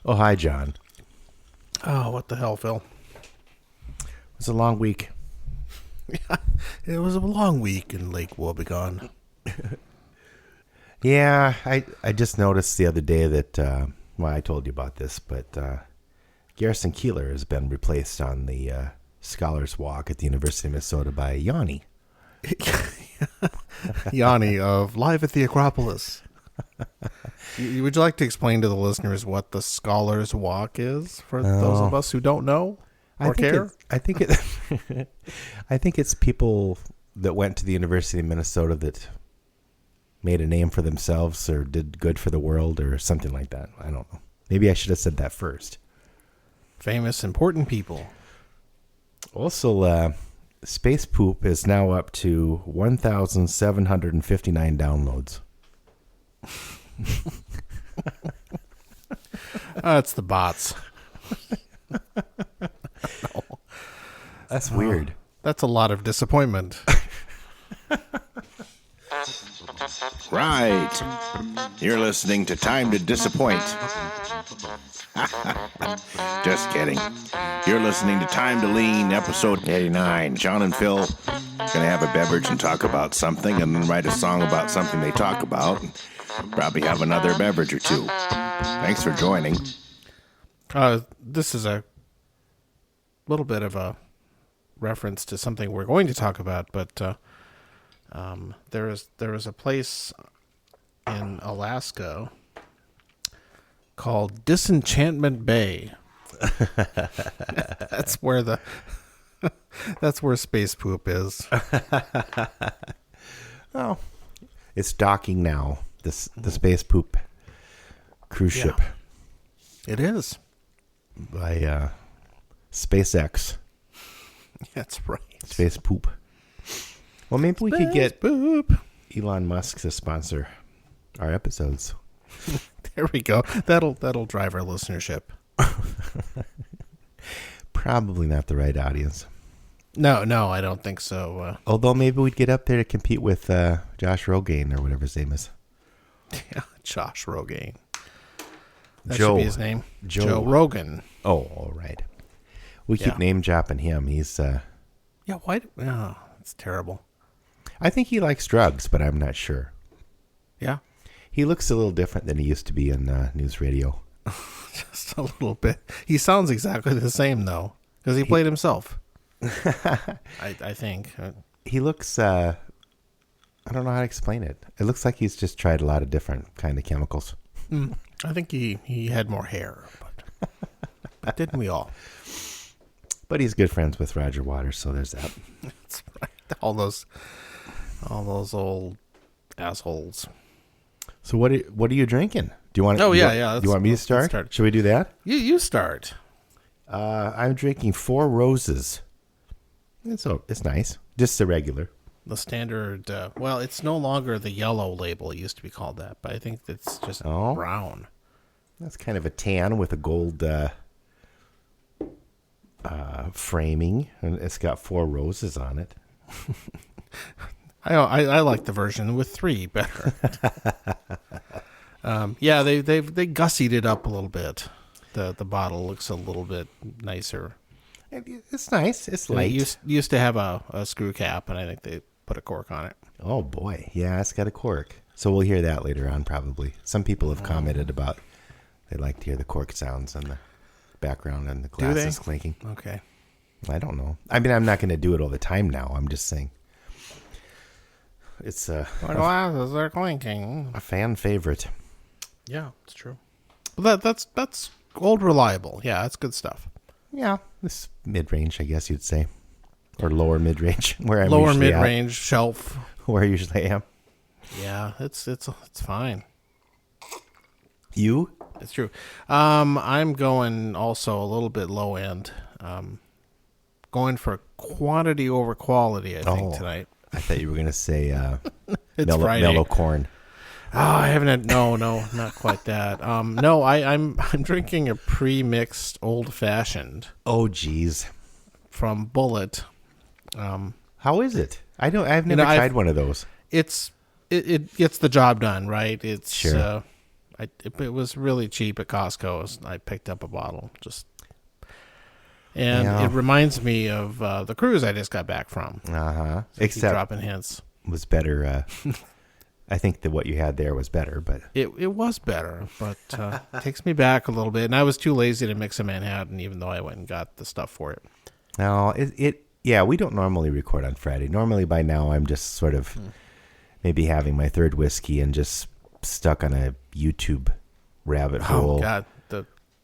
Oh, hi, John. Oh, what the hell, Phil? It was a long week. Yeah, it was a long week in Lake Wobegon. Yeah, I just noticed the other day that, I told you about this, but Garrison Keillor has been replaced on the Scholars Walk at the University of Minnesota by Yanni. Yanni of Live at the Acropolis. Would you like to explain to the listeners what the Scholars Walk is for those of us who don't know or care? I think it's people that went to the University of Minnesota that made a name for themselves or did good for the world or something like that. I don't know. Maybe I should have said that first. Famous, important people. Also, Space Poop is now up to 1,759 downloads. It's the bots. That's weird. That's a lot of disappointment. Right. You're listening to Time to Disappoint. Just kidding. You're listening to Time to Lean, episode 89. John and Phil going to have a beverage and talk about something and then write a song about something they talk about. And probably have another beverage or two. Thanks for joining. This is a little bit of a reference to something we're going to talk about, but there is a place in Alaska called Disenchantment Bay. That's where Space Poop is. Oh, it's docking now. The Space Poop cruise ship. It is by SpaceX. That's right. Space Poop. Well, maybe we could get Poop. Elon Musk to sponsor our episodes. There we go. That'll drive our listenership. Probably not the right audience. No, I don't think so. Although maybe we'd get up there to compete with Josh Rogaine or whatever his name is. Yeah, Josh Rogaine. That Joe. should be his name. Joe Rogan. Oh, all right. We keep name dropping him. He's Yeah, why? Oh, it's terrible. I think he likes drugs, but I'm not sure. Yeah. He looks a little different than he used to be in news radio. Just a little bit. He sounds exactly the same, though, because he played himself. I think. He looks, I don't know how to explain it. It looks like he's just tried a lot of different kind of chemicals. I think he had more hair, but didn't we all? But he's good friends with Roger Waters, so there's that. That's right. All those old assholes. So what are you drinking? Do you want? Oh, yeah. Do you want me to start? Should we do that? You start. I'm drinking Four Roses. It's nice. Just the regular. The standard. Well, it's no longer the yellow label. It used to be called that, but I think it's just brown. That's kind of a tan with a gold framing, and it's got 4 roses on it. I like the version with 3 better. Yeah, they gussied it up a little bit. The bottle looks a little bit nicer. It's nice. It's light. It used to have a screw cap, and I think they put a cork on it. Oh boy, yeah, it's got a cork. So we'll hear that later on, probably. Some people have commented about they like to hear the cork sounds in the background and the glasses clinking. Okay. I don't know. I mean, I'm not going to do it all the time now. I'm just saying. It's the glasses are clinking. A fan favorite. Yeah, it's true. Well, that's old reliable. Yeah, that's good stuff. Yeah, this mid-range, I guess you'd say, or lower mid-range, where I'm lower usually mid-range shelf, where I usually am. Yeah, it's fine. You? It's true. I'm going also a little bit low end. Going for quantity over quality, I think, tonight. I thought you were going to say it's Friday. Mellow corn. Oh, I haven't had, no, not quite that. No, I'm drinking a pre-mixed old fashioned. Oh, geez. From Bullet. How is it? I've never tried one of those. It gets the job done, right? It's sure. It was really cheap at Costco. I picked up a bottle and it reminds me of the cruise I just got back from. So except dropping hints was better. I think that what you had there was better, but it was better, but it takes me back a little bit. And I was too lazy to mix a Manhattan, even though I went and got the stuff for it. No, yeah, we don't normally record on Friday. Normally by now I'm just sort of maybe having my third whiskey and just stuck on a YouTube rabbit hole. Oh God,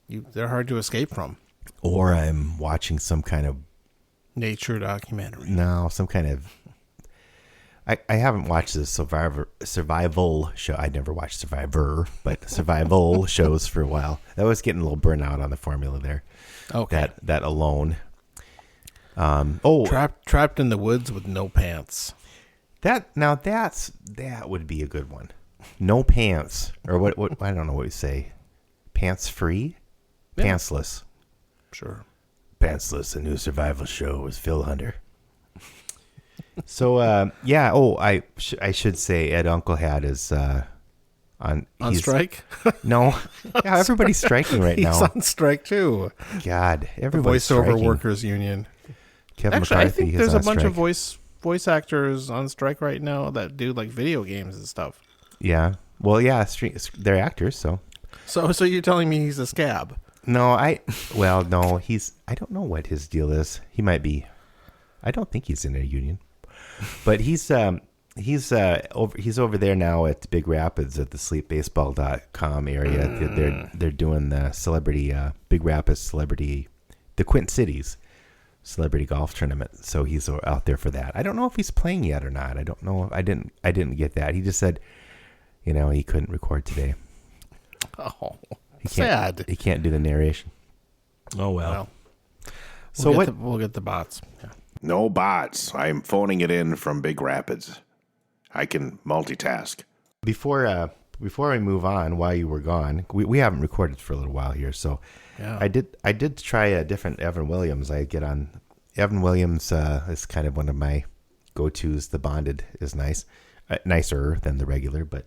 they're hard to escape from. Or I'm watching some kind of nature documentary. No, some kind of. I haven't watched the survival show. I never watched Survivor, but survival shows for a while. I was getting a little burnout on the formula there. Okay, that alone. Trapped in the woods with no pants. That would be a good one. No pants, or what? I don't know what you say. Pants free, yeah. Pantsless. Sure. Pantsless, a new survival show with Phil Hunter. So yeah. Oh, I should say Ed Unclehat is on strike. No, yeah, everybody's striking right now. He's on strike too. God, everybody's the voiceover striking. Workers Union. Kevin Actually, McCarthy I think is there's a on bunch strike. of voice actors on strike right now that do like video games and stuff. Yeah. Well, yeah, they're actors, so. So you're telling me he's a scab? No, I don't know what his deal is. He might be. I don't think he's in a union, but he's over there now at Big Rapids at the sleepbaseball.com area. They're doing the celebrity Big Rapids celebrity, the Quint Cities celebrity golf tournament. So he's out there for that. I don't know if he's playing yet or not. I don't know. I didn't get that. He just said, he couldn't record today. Oh, sad. He can't do the narration. Oh well. So we'll get the bots. Yeah. No bots. I'm phoning it in from Big Rapids. I can multitask. Before we move on, while you were gone, we haven't recorded for a little while here, so yeah. I did try a different Evan Williams. I get on Evan Williams is kind of one of my go-tos. The bonded is nice, nicer than the regular, but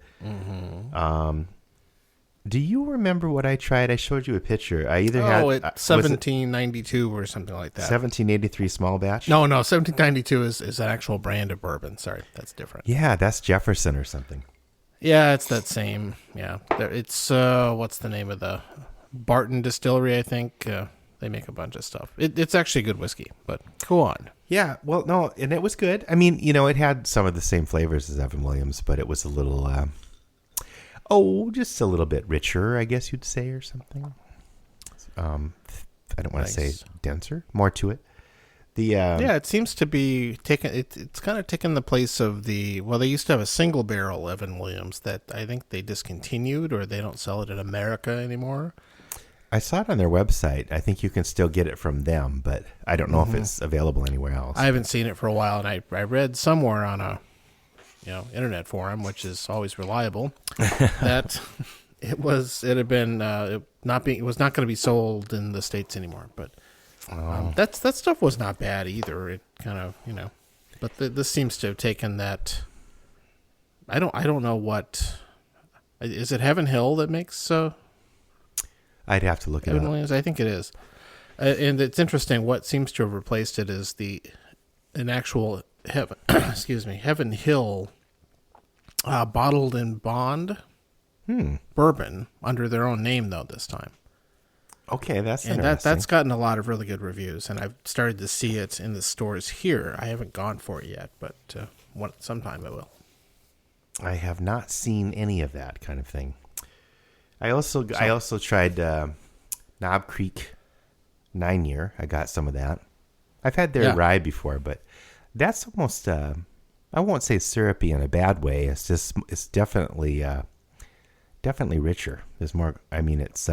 do you remember what I tried? I showed you a picture. I either had 1792 or something like that. 1783 small batch? No, 1792 is an actual brand of bourbon. Sorry, that's different. Yeah, that's Jefferson or something. Yeah, it's that same. Yeah, it's what's the name of the Barton Distillery? I think they make a bunch of stuff. It's actually good whiskey, but go on. Yeah, well, no, and it was good. I mean, it had some of the same flavors as Evan Williams, but it was a little. Just a little bit richer, I guess you'd say, or something. I don't want to say denser, more to it. It seems to be taking. It's kind of taken the place of they used to have a single barrel Evan Williams that I think they discontinued, or they don't sell it in America anymore. I saw it on their website. I think you can still get it from them, but I don't know if it's available anywhere else. I haven't seen it for a while, and I read somewhere on a internet forum, which is always reliable, that it was not going to be sold in the States anymore. But that stuff was not bad either. It kind of but this seems to have taken that. I don't know what is it. Heaven Hill that makes. I'd have to look it up. Williams, I think it is, and it's interesting. What seems to have replaced it is an actual Heaven Hill. Bottled in bond bourbon under their own name, though, this time. Okay, that's interesting. And that's gotten a lot of really good reviews, and I've started to see it in the stores here. I haven't gone for it yet, but sometime I will. I have not seen any of that kind of thing. I also tried Knob Creek 9-year. I got some of that. I've had their rye before, but that's almost... I won't say syrupy in a bad way. It's definitely richer. There's more. I mean, it's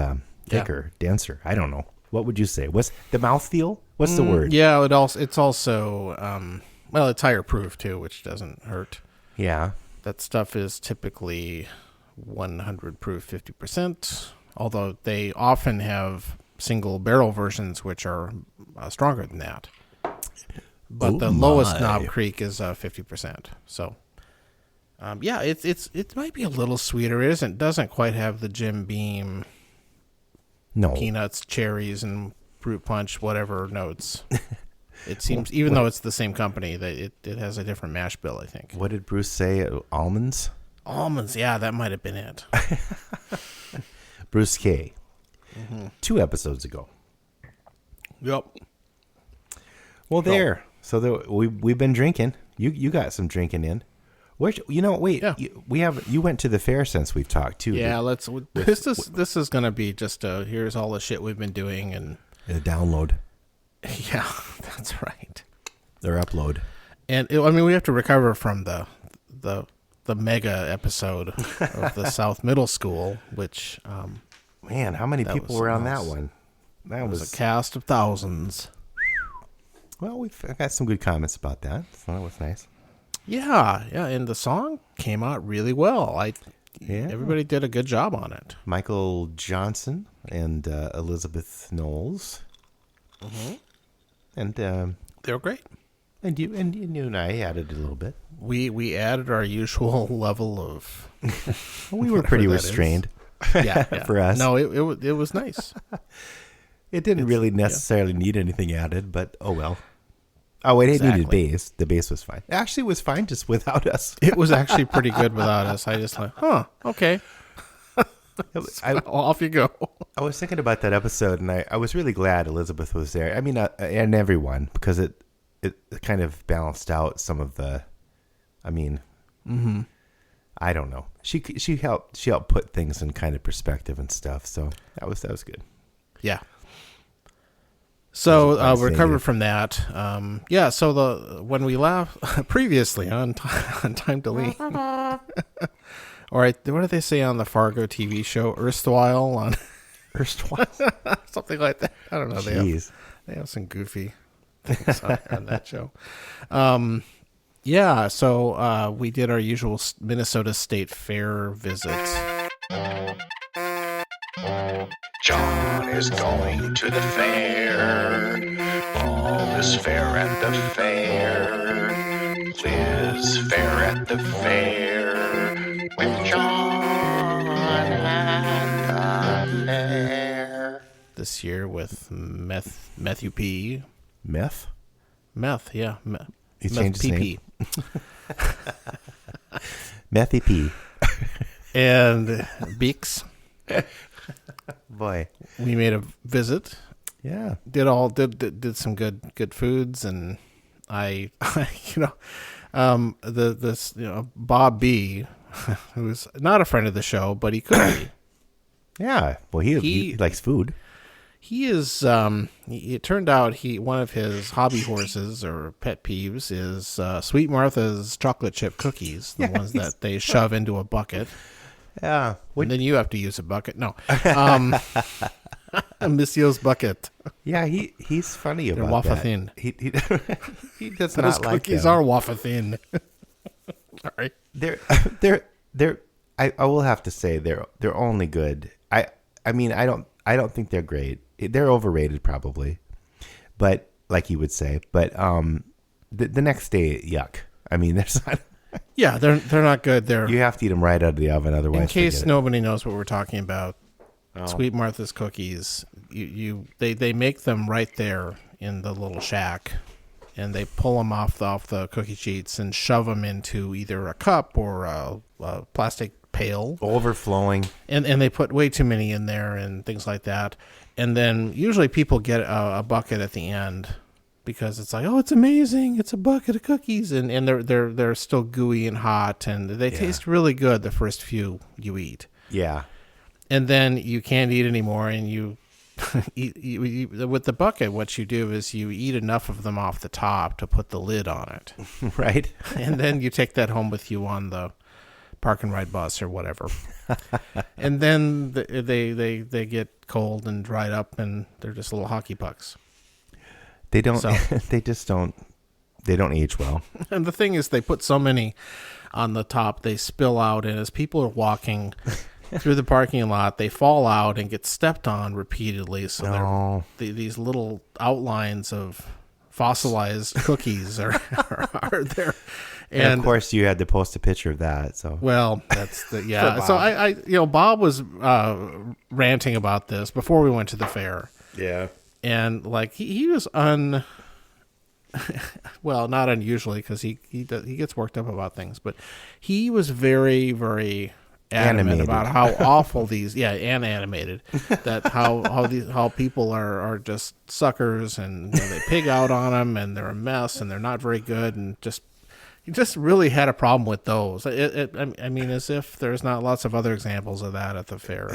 thicker, denser. I don't know. What would you say? What's the mouthfeel? What's the word? Yeah, it's also it's higher proof too, which doesn't hurt. Yeah, that stuff is typically 100 proof, 50%. Although they often have single barrel versions which are stronger than that. But the lowest Knob Creek is 50%. So Yeah, it might be a little sweeter. It doesn't quite have the Jim Beam peanuts, cherries, and fruit punch, whatever notes. It seems, even though it's the same company, that it has a different mash bill, I think. What did Bruce say? Almonds? Almonds, yeah, that might have been it. Bruce K. 2 episodes ago. Yep. Well, there. So we've been drinking. You got some drinking in. Wait. Yeah. You went to the fair since we've talked too. Yeah, this is gonna be just here's all the shit we've been doing and a download. Yeah, that's right. Or upload. And we have to recover from the mega episode of the South Middle School, which man, how many people were on that one? That was a cast of thousands. Well, we've got some good comments about that, so that was nice. Yeah, and the song came out really well. Everybody did a good job on it. Michael Johnson and Elizabeth Knowles. Mm-hmm. And they were great. And you and I added a little bit. We added our usual level of. We were pretty restrained. Yeah, for us. No, it was nice. It didn't really necessarily need anything added, but oh well. Oh, it needed bass. The bass was fine. Actually, it was fine just without us. It was actually pretty good without us. I just okay. Off you go. I was thinking about that episode, and I was really glad Elizabeth was there. I mean, and everyone, because it kind of balanced out some of the. I mean, I don't know. She helped put things in kind of perspective and stuff. So that was good. Yeah. So we recovered from that. So when we laughed previously on Time to Lean, or what do they say on the Fargo TV show? Erstwhile on something like that. I don't know. Jeez. They have some goofy things on that show. So we did our usual Minnesota State Fair visit. John is going to the fair. All is fair at the fair. Liz fair at the fair. With John at the fair. This year with Matthew P. Meth, yeah. He changed his name. Methy P. And Beeks. Boy, we made a visit. Yeah, did some good foods, and Bob B, who's not a friend of the show, but he could be. Yeah, well, he likes food. He is. It turned out one of his hobby horses or pet peeves is Sweet Martha's chocolate chip cookies, the ones that they shove into a bucket. Yeah. And then you have to use a bucket. No. Missio's bucket. Yeah, he's funny about waffle that. Thin. He does Those not like cookies them. are waffle thin. All right. They're I will have to say they're only good. I mean I don't think they're great. They're overrated probably. But like you would say, but the next day yuck. I mean there's not. Yeah, they're not good. You have to eat them right out of the oven, otherwise. In case nobody knows what we're talking about, Sweet Martha's cookies. They make them right there in the little shack, and they pull them off the cookie sheets and shove them into either a cup or a plastic pail, overflowing, and they put way too many in there and things like that. And then usually people get a bucket at the end. Because it's like, oh, it's amazing! It's a bucket of cookies, and they're still gooey and hot, and they taste really good the first few you eat. Yeah, and then you can't eat anymore, and you eat with the bucket. What you do is you eat enough of them off the top to put the lid on it, right? And then you take that home with you on the park and ride bus or whatever, and then they get cold and dried up, and they're just little hockey pucks. They don't. So, they just don't. They don't age well. And the thing is, they put so many on the top, they spill out, and as people are walking through the parking lot, they fall out and get stepped on repeatedly. So these little outlines of fossilized cookies are there, And of course, you had to post a picture of that. So well, that's the So I Bob was ranting about this before we went to the fair. Yeah, and like he was well, not unusually because he gets worked up about things, but he was very, very adamant about how awful these and animated that how people are just suckers, and they pig out on them, and they're a mess, and they're not very good, and he just really had a problem with those. I mean, as if there's not lots of other examples of that at the fair.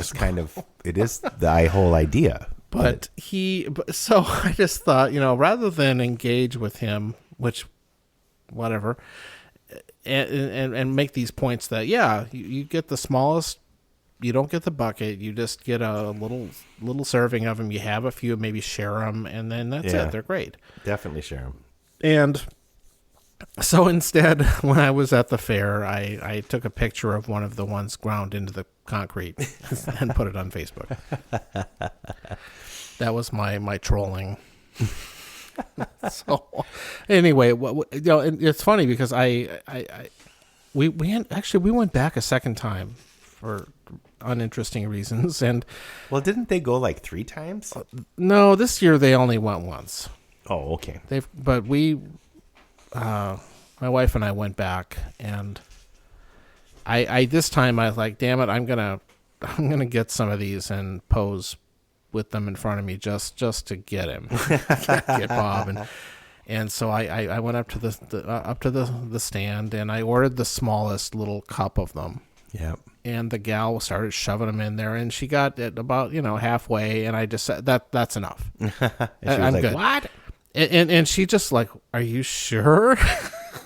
It is the whole idea. So I just thought, rather than engage with him, which, whatever, and make these points that, you get the smallest, you don't get the bucket, you just get a little serving of them, you have a few, maybe share them, and then that's it. They're great. Definitely share them. And so instead, when I was at the fair, I took a picture of one of the ones ground into the concrete and put it on Facebook. That was my trolling. So anyway, it's funny because we went back a second time for uninteresting reasons, and well, didn't they go like 3 times? No, this year they only went once. Oh, okay. But my wife and I went back, and I this time I was like, damn it, I'm gonna get some of these and pose with them in front of me just to get him, get Bob, and so I went up to the stand, and I ordered the smallest little cup of them. Yep. And the gal started shoving them in there, and she got it about halfway, and I just said that's enough. And she was I'm like, good. What? And she just like, are you sure?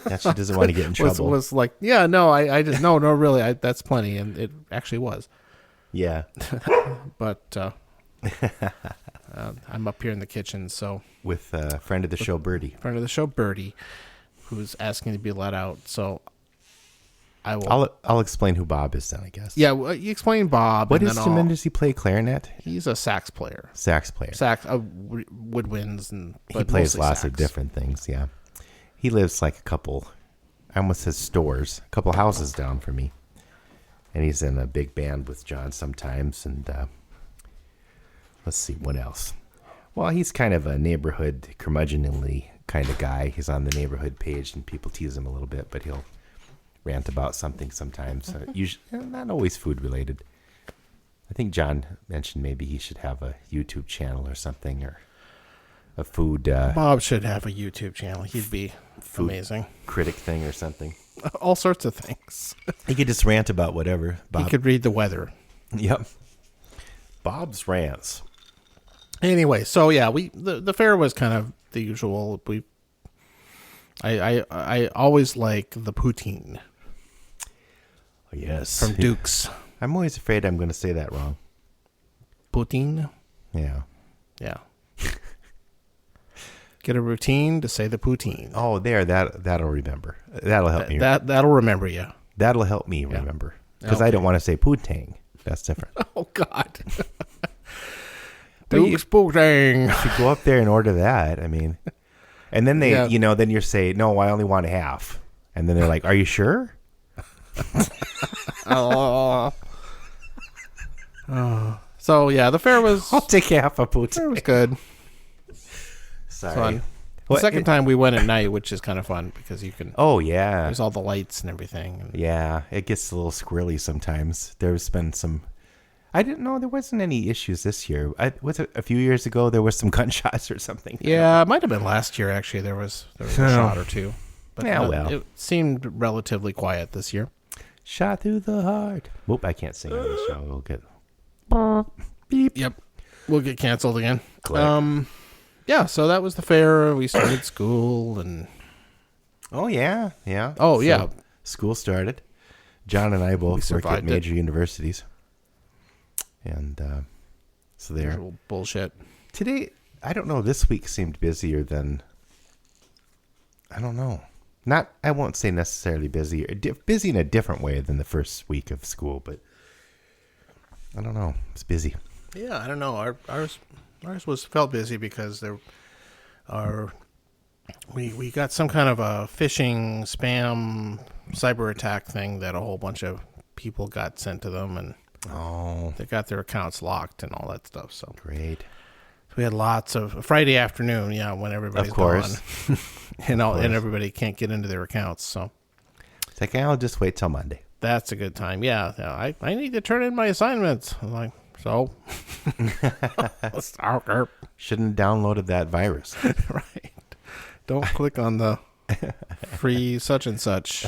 Yeah, she doesn't want to get in trouble. Was like, yeah, no, I just no, really, that's plenty, and it actually was. Yeah. But I'm up here in the kitchen, so with a friend of the show, Birdie, who's asking to be let out. So I will. I'll explain who Bob is then, I guess. Yeah, well, you explain Bob. What instrument does he play? Clarinet. He's a sax player. Sax, woodwinds, and he plays lots of different things. Yeah, he lives like a couple houses down from me, and he's in a big band with John sometimes. And let's see what else. Well, he's kind of a neighborhood curmudgeonly kind of guy. He's on the neighborhood page, and people tease him a little bit, but he'll rant about something sometimes. Usually, not always food related. I think John mentioned maybe he should have a YouTube channel or something, or a food. Bob should have a YouTube channel. He'd be amazing. Critic thing or something. All sorts of things. He could just rant about whatever. He could read the weather. Yep. Bob's rants. Anyway, so yeah, the fair was kind of the usual. I always like the poutine. Oh, yes. From Duke's. I'm always afraid I'm going to say that wrong. Poutine? Yeah. Yeah. Get a routine to say the poutine. Oh, that'll remember. That'll help me. That'll remember you. That'll help me remember. Because I don't want to say poutine. That's different. Oh, God. Duke's poutine. You should go up there and order that. I mean, and then they, then you say, no, I only want half. And then they're like, are you sure? So, yeah, the fair was... I'll take half a poutine. It was good. Sorry. Fun. The second time we went at night, which is kind of fun because you can... Oh, yeah. There's all the lights and everything. Yeah, it gets a little squirrely sometimes. There's been some... I didn't know there wasn't any issues this year. Was it a few years ago there was some gunshots or something? Yeah, it might have been last year, actually. There was a shot or two. But it seemed relatively quiet this year. Shot through the heart. Whoop, I can't sing on this show. We'll get... Beep. Yep. We'll get canceled again. Yeah, so that was the fair. We started school and... Oh, yeah. Oh, yeah. School started. John and I both work at major universities. And so there. Bullshit. Today, I don't know, this week seemed busier than... I don't know. I won't say necessarily busy. Busy in a different way than the first week of school, but I don't know. It's busy. Yeah, I don't know. Ours felt busy because we got some kind of a phishing spam cyber attack thing that a whole bunch of people got sent to them, and they got their accounts locked and all that stuff. So great. We had lots of Friday afternoon, when everybody's Of course. gone, and everybody can't get into their accounts. So it's like, I'll just wait till Monday. That's a good time. Yeah, I need to turn in my assignments. I'm like, so Shouldn't have downloaded that virus. Right. Don't click on the free such and such.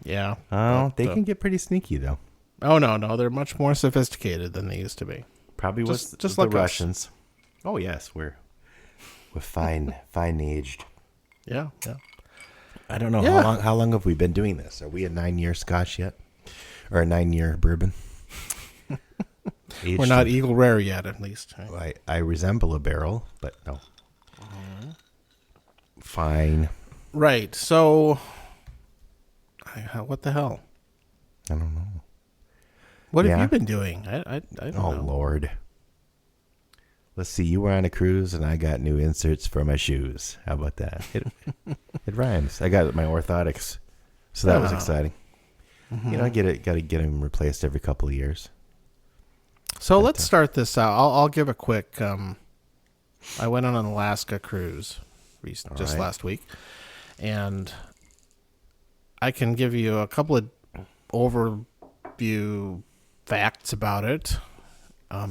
Yeah. Oh, they can get pretty sneaky though. Oh no, they're much more sophisticated than they used to be. Probably just the like Russians. Oh yes, we're fine aged. Yeah. I don't know how long have we been doing this? Are we a 9-year Scotch yet, or a 9-year bourbon? We're not Eagle Rare yet, at least. Right? I resemble a barrel, but no. Fine. Right. So, what the hell? I don't know. What have you been doing? I don't know. Oh, Lord. Let's see. You were on a cruise, and I got new inserts for my shoes. How about that? It rhymes. I got my orthotics, so that was exciting. Mm-hmm. Got to get them replaced every couple of years. So let's start this out. I'll give a quick. I went on an Alaska cruise just last week, and I can give you a couple of overview facts about it.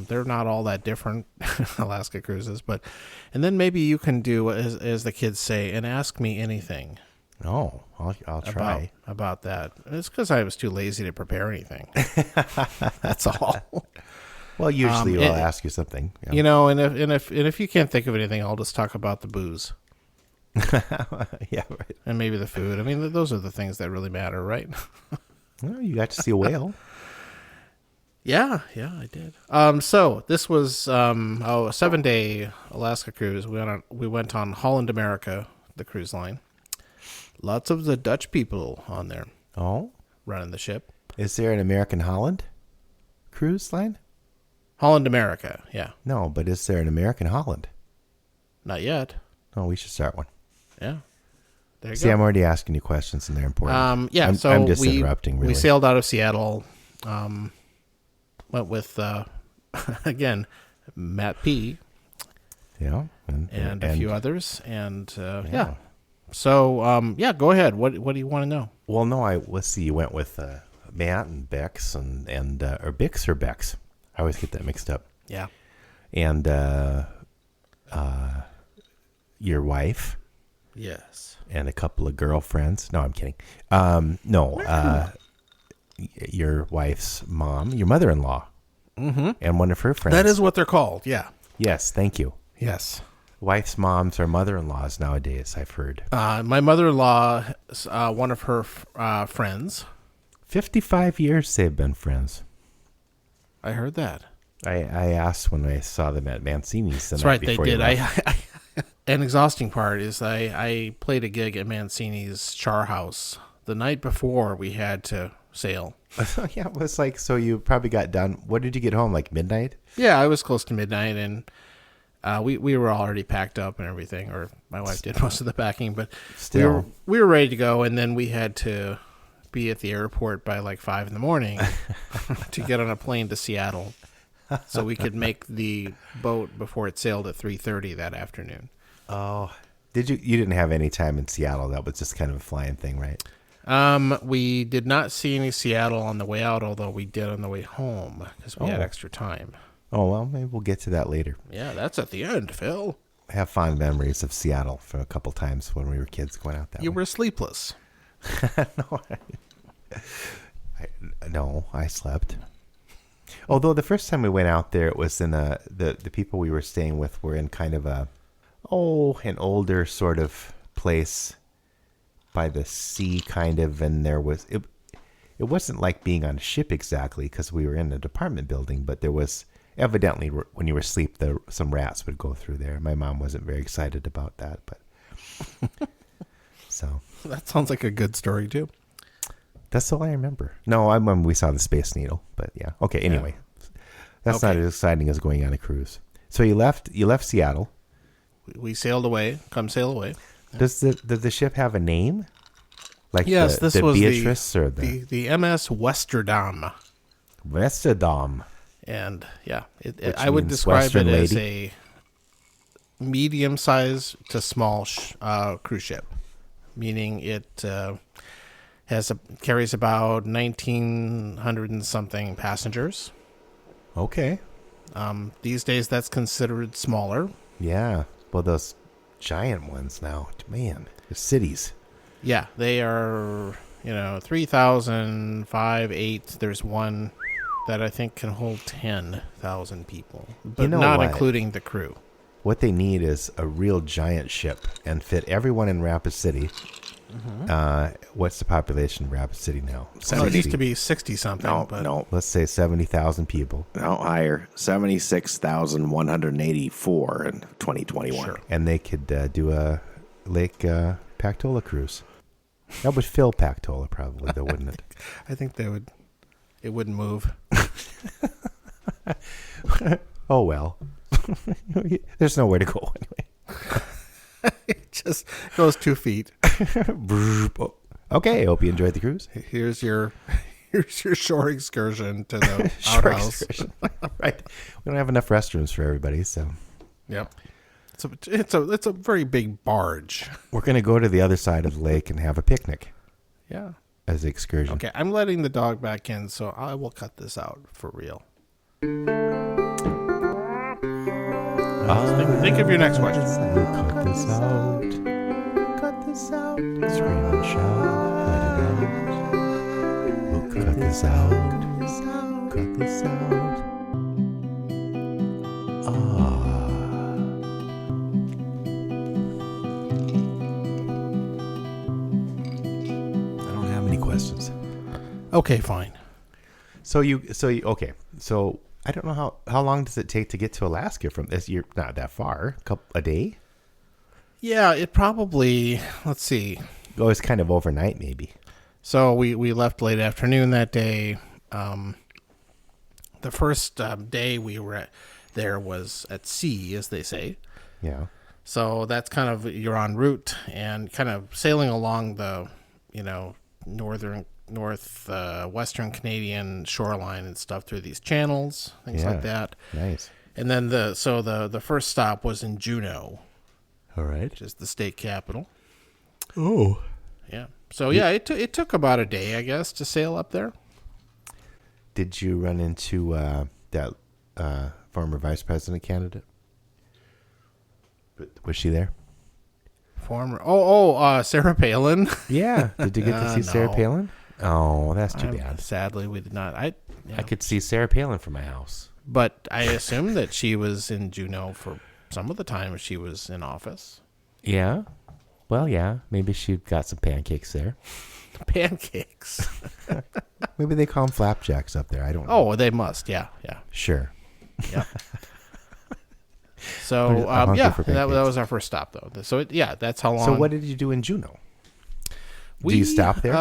They're not all that different, Alaska cruises, and then maybe you can do as the kids say and ask me anything. Oh, I'll try about that. It's because I was too lazy to prepare anything. That's all. Well, usually I'll ask you something. Yeah. And if you can't think of anything, I'll just talk about the booze. Yeah, right. And maybe the food. I mean, those are the things that really matter, right? Well, you got to see a whale. Yeah, I did. So this was a 7-day Alaska cruise. We went on Holland America, the cruise line. Lots of the Dutch people on there. Oh, running the ship. Is there an American Holland cruise line? Holland America, yeah. No, but is there an American Holland? Not yet. Oh, we should start one. Yeah. There you See, go. I'm already asking you questions, and they're important. Yeah. I'm just interrupting. Really, we sailed out of Seattle. Went with again Matt P. Yeah, and a few others, and yeah. So yeah, go ahead. What do you want to know? Well, no, let's see. You went with Matt and Bex and or Bix or Bex. I always get that mixed up. Yeah. And your wife. Yes. And a couple of girlfriends. No, I'm kidding. Your wife's mom, your mother-in-law, and one of her friends. That is what they're called. Yeah. Yes. Thank you. Yes. Wife's moms are mother-in-laws nowadays, I've heard. My mother-in-law, one of her friends. 55 years they've been friends. I heard that. I asked when I saw them at Mancini's. That's right, they did. An exhausting part is I played a gig at Mancini's Char House the night before we had to sail. Yeah, it was like, so you probably got done. What did you get home, like midnight? Yeah, I was close to midnight, and we were already packed up and everything, or my wife did most of the packing, but still, we were ready to go, and then we had to be at the airport by like 5 a.m. to get on a plane to Seattle so we could make the boat before it sailed at 3:30 that afternoon. Oh, you didn't have any time in Seattle. That was just kind of a flying thing, right? We did not see any Seattle on the way out, although we did on the way home because we had extra time. Oh, well, maybe we'll get to that later. Yeah, that's at the end, Phil. I have fond memories of Seattle from a couple times when we were kids going out that way. You were sleepless. No, I slept. Although the first time we went out there, it was in the people we were staying with were in kind of an older sort of place by the sea, kind of, and there was it wasn't like being on a ship exactly because we were in an apartment building, but there was evidently when you were asleep, some rats would go through there. My mom wasn't very excited about that, but so that sounds like a good story too. That's all I remember. No, I remember we saw the Space Needle, but yeah. Okay, anyway. That's not as exciting as going on a cruise. So you left Seattle. we sailed away. Come sail away. Does the ship have a name? Like Yes, the, this the was Beatrice or the the MS Westerdam. Westerdam? And yeah, Which I would means describe Western it as lady? a medium-sized to small cruise ship, meaning it carries about 1,900 and something passengers. Okay. These days, that's considered smaller. Yeah. Well, those giant ones now, man, they're cities. Yeah, they are 3,005, 8. There's one that I think can hold 10,000 people, but not what? including the crew. What they need is a real giant ship and fit everyone in Rapid City. What's the population of Rapid City now? Well, it used to be 60-something. No, Let's say 70,000 people. no, higher. 76,184 in 2021. Sure. And they could do a Lake Pactola cruise. That would fill Pactola probably, though, wouldn't it? I think it wouldn't move. Oh, well. There's nowhere to go anyway. It just goes 2 feet. Okay, hope you enjoyed the cruise. Here's your shore excursion to the Shore outhouse. excursion. Right. We don't have enough restrooms for everybody, so Yep. It's a very big barge. we're going to go to the other side of the lake and have a picnic Yeah. as the excursion. Okay, I'm letting the dog back in, so I will cut this out for real. Think of your next question. We'll cut this out. Cut this out. Scream and shout. Let it out. We'll cut this out. Cut this out. I don't have any questions. Okay, fine. So okay. So I don't know how long does it take to get to Alaska from this? You're not that far. A day? Yeah, it probably, let's see. Oh, it's kind of overnight maybe. So we left late afternoon that day. The first day we were there was at sea, as they say. Yeah. So that's kind of, you're en route and kind of sailing along the, northwestern Canadian shoreline and stuff through these channels, things like that. Nice. And then the first stop was in Juneau, All right. which is the state capital. Oh. Yeah. So yeah, it took about a day, I guess, to sail up there. Did you run into that former vice president candidate? Was she there? Sarah Palin. Yeah. Did you get to see Sarah No. Palin? Oh, that's too bad. Sadly, we did not. I could see Sarah Palin from my house. But I assume that she was in Juneau for some of the time she was in office. Yeah. Well, yeah. Maybe she got some pancakes there. Pancakes. Maybe they call them flapjacks up there. I don't know. Oh, they must. Yeah. Sure. Yeah. So, I'm hungry yeah, for that pancakes. was our first stop, though. So, that's how long. So what did you do in Juneau? Do you stop there?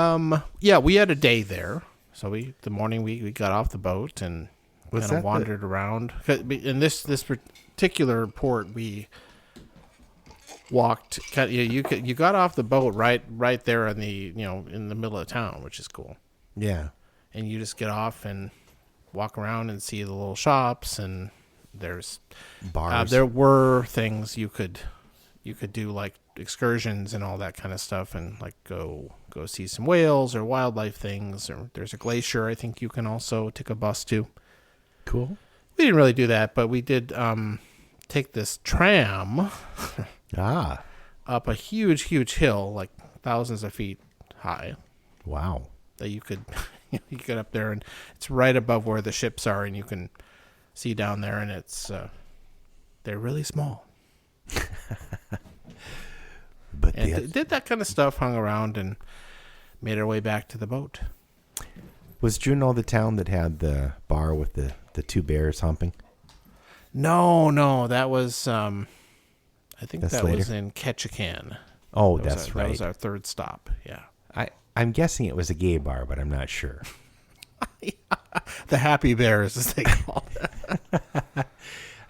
Yeah, we had a day there. So the morning we got off the boat and Was kind of that wandered around. In this particular port, we walked. You got off the boat right there in in the middle of town, which is cool. Yeah. And you just get off and walk around and see the little shops, and there's Bars. there were things you could do, like excursions and all that kind of stuff, and like go see some whales or wildlife things, or there's a glacier I think you can also take a bus to. Cool. We didn't really do that, but we did take this tram up a huge hill, like thousands of feet high, Wow. that you could you get up there, and it's right above where the ships are, and you can see down there, and it's they're really small. But And did that kind of stuff, hung around, and made our way back to the boat. was Juneau the town that had the bar with the two bears humping? No, that was I think That's that later? was in Ketchikan. Oh, That was that's our- right. That was our third stop. Yeah, I'm guessing it was a gay bar, but I'm not sure. the Happy Bears, as they call it.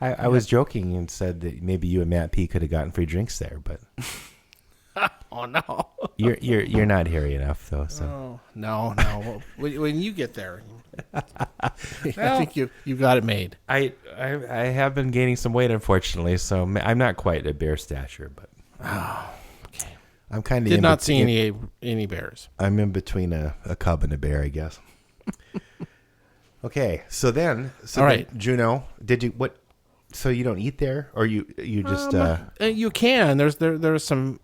I was joking and said that maybe you and Matt P could have gotten free drinks there, but Oh no. you're not hairy enough though. So Oh, no. Well, when you get there, I think you've got it made. I have been gaining some weight, unfortunately. So I'm not quite a bear stature, but Okay. I'm kind of Did not see any bears. I'm in between a cub and a bear, I guess. Okay, so then, All right. Juneau, did you what? So you don't eat there, or you just? You can. There's some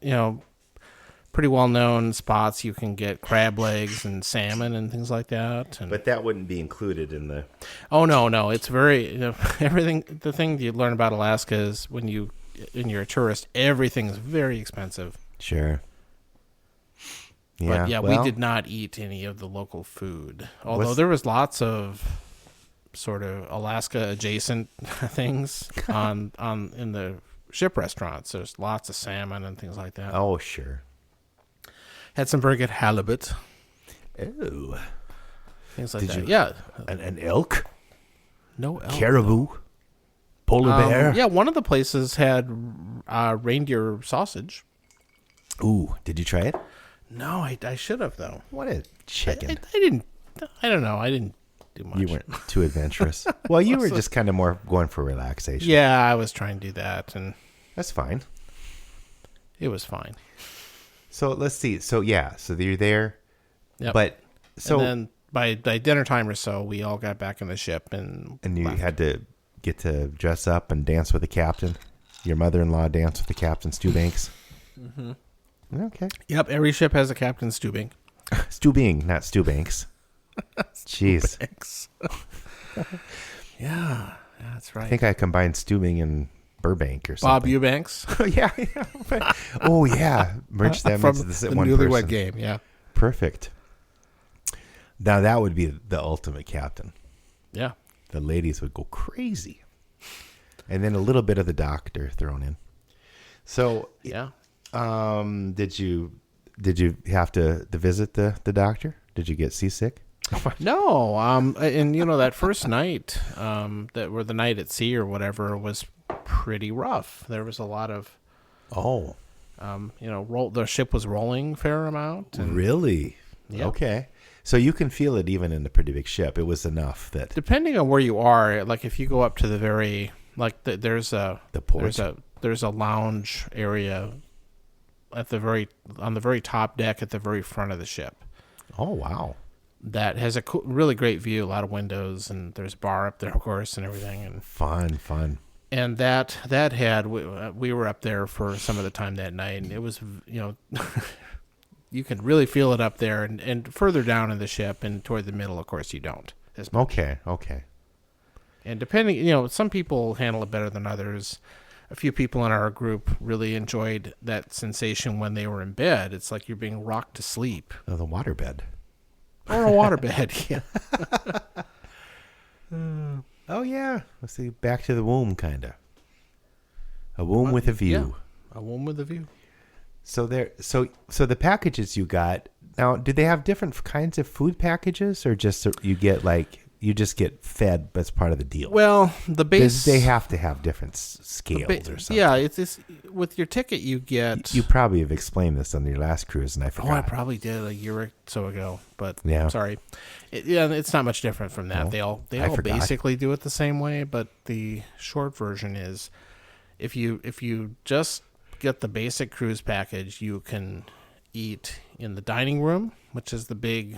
pretty well known spots you can get crab legs and salmon and things like that. And, but that wouldn't be included in the. oh no, it's very everything. The thing you learn about Alaska is when you're a tourist, everything's very expensive. Sure. Yeah, But we did not eat any of the local food. Although there was lots of sort of Alaska adjacent things on in the ship restaurants. There's lots of salmon and things like that. Oh, sure. Had some very good halibut. Oh. Things like that. Yeah. An elk? No elk. Caribou? Polar bear? Yeah, one of the places had reindeer sausage. Ooh, did you try it? No, I should have though. What a chicken. I didn't. I don't know. I didn't do much. You weren't too adventurous. Well, you were just kind of more going for relaxation. Yeah, I was trying to do that, and That's fine. it was fine. So let's see. So you're there. Yep. But so and then by dinner time or so, we all got back on the ship and you left. had to get to dress up and dance with the captain. Your mother-in-law danced with the captain, Stu Banks. Mm-hmm. Okay. Yep, every ship has a Captain Stubing. Stu Bing, not Stu Banks. Jeez. Thanks. Yeah, that's right. I think I combined Stu Bing and Burbank or Bob something. Eubanks yeah. Oh, yeah. Merge them from into the one Newlywed person. Game. Yeah, Perfect. Now, that would be the ultimate captain. yeah. The ladies would go crazy. And then a little bit of the doctor thrown in. So, Yeah. did you have to visit the doctor? Did you get seasick? No, and that first night, the night at sea or whatever was pretty rough. There was a lot of, Oh, the ship was rolling a fair amount. And really? Yeah. Okay. So you can feel it even in a pretty big ship. It was enough that depending on where you are, like if you go up to the very, there's a port. there's a lounge area on the very top deck at the very front of the ship. Oh, wow. That has a really great view, a lot of windows, and there's a bar up there, of course, and everything. And Fun. And that had we were up there for some of the time that night, and it was you can really feel it up there, and further down in the ship and toward the middle, of course, you don't as much. Okay. And depending, some people handle it better than others. A few people in our group really enjoyed that sensation when they were in bed. It's like you're being rocked to sleep. Oh, the waterbed. Or a waterbed, yeah. Oh, yeah. Let's see. Back to the womb, kind of. A womb with a view. Yeah, a womb with a view. So the packages you got now, do they have different kinds of food packages, or just you just get fed as part of the deal? Well, the base they have to have different scales or something. Yeah, it's with your ticket you get. You probably have explained this on your last cruise, and I forgot. Oh, I probably did a year or so ago, but Yeah. sorry. It's not much different from that. No, They I all forgot. basically do it the same way, but the short version is if you just get the basic cruise package, you can eat in the dining room, which is the big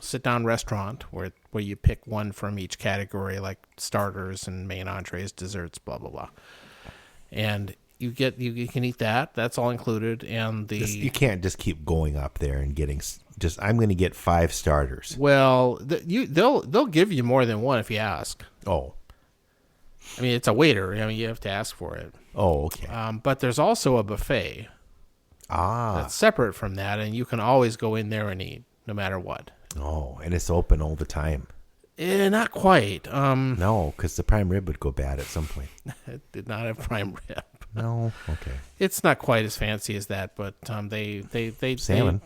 sit-down restaurant where you pick one from each category, like starters and main entrees, desserts, blah blah blah, and you can eat that. That's all included, and You can't just keep going up there and getting I'm going to get 5 starters. well, they'll give you more than one if you ask. Oh, I mean, it's a waiter. You have to ask for it. oh, okay. But there's also a buffet Ah, that's separate from that, and you can always go in there and eat no matter what. oh, and it's open all the time. Not quite. No, because the prime rib would go bad at some point. It did not have prime rib. No, okay. It's not quite as fancy as that, but Salmon.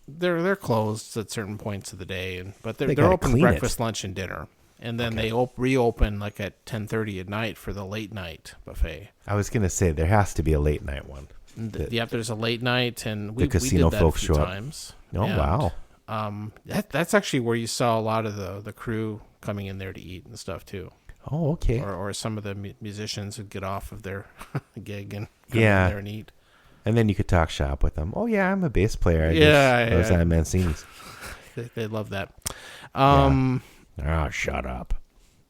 They're closed at certain points of the day, but They they're gotta open clean breakfast, it. lunch, and dinner. And then they reopen like at 10:30 at night for the late night buffet. I was going to say there has to be a late night one. Yep, there's a late night, and we did casino that folks a few show up. times. Oh, wow. That's actually where you saw a lot of the crew coming in there to eat and stuff too. Oh, okay. Or some of the musicians would get off of their gig and come in there and eat. And then you could talk shop with them. Oh, yeah, I'm a bass player. I was at Mancini's. They love that. Shut up.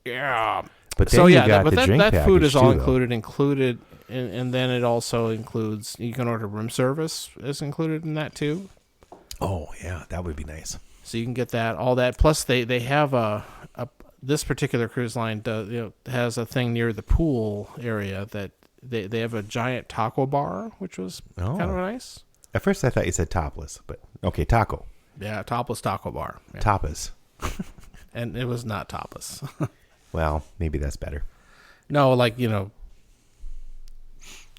Yeah. But then that food is all too, included, and then it also includes, you can order room service is included in that too. Oh, yeah, that would be nice. So you can get that, all that. Plus, they have this particular cruise line has a thing near the pool area that they have a giant taco bar, which was kind of nice. At first, I thought you said topless, but okay, taco. Yeah, topless taco bar. Yeah. Tapas. And it was not tapas. Well, maybe that's better. No, like,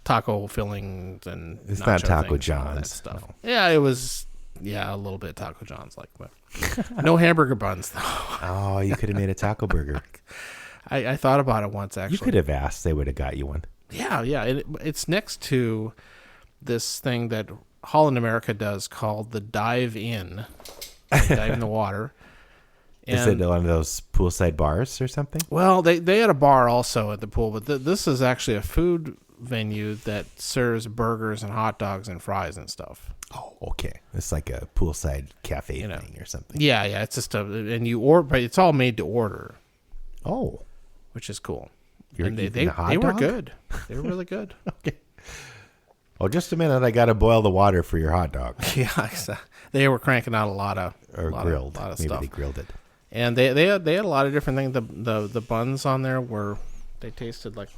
taco fillings and it's not Taco things, John's that stuff. No. Yeah, it was. Yeah, a little bit Taco John's like, but no hamburger buns though. Oh, you could have made a taco burger. I thought about it once actually. You could have asked; they would have got you one. Yeah. It's next to this thing that Holland America does called the Dive In. Dive in the water. Is it one of those poolside bars or something? Well, they had a bar also at the pool, but this is actually a food venue that serves burgers and hot dogs and fries and stuff. Oh, okay. It's like a poolside cafe thing or something. Yeah. It's just and you order, but it's all made to order. Oh, which is cool. And they were good. They were really good. Okay. Oh, just a minute. I got to boil the water for your hot dog. Yeah, they were cranking out a lot of grilled. Maybe stuff. They grilled it. And they had a lot of different things. The buns on there they tasted like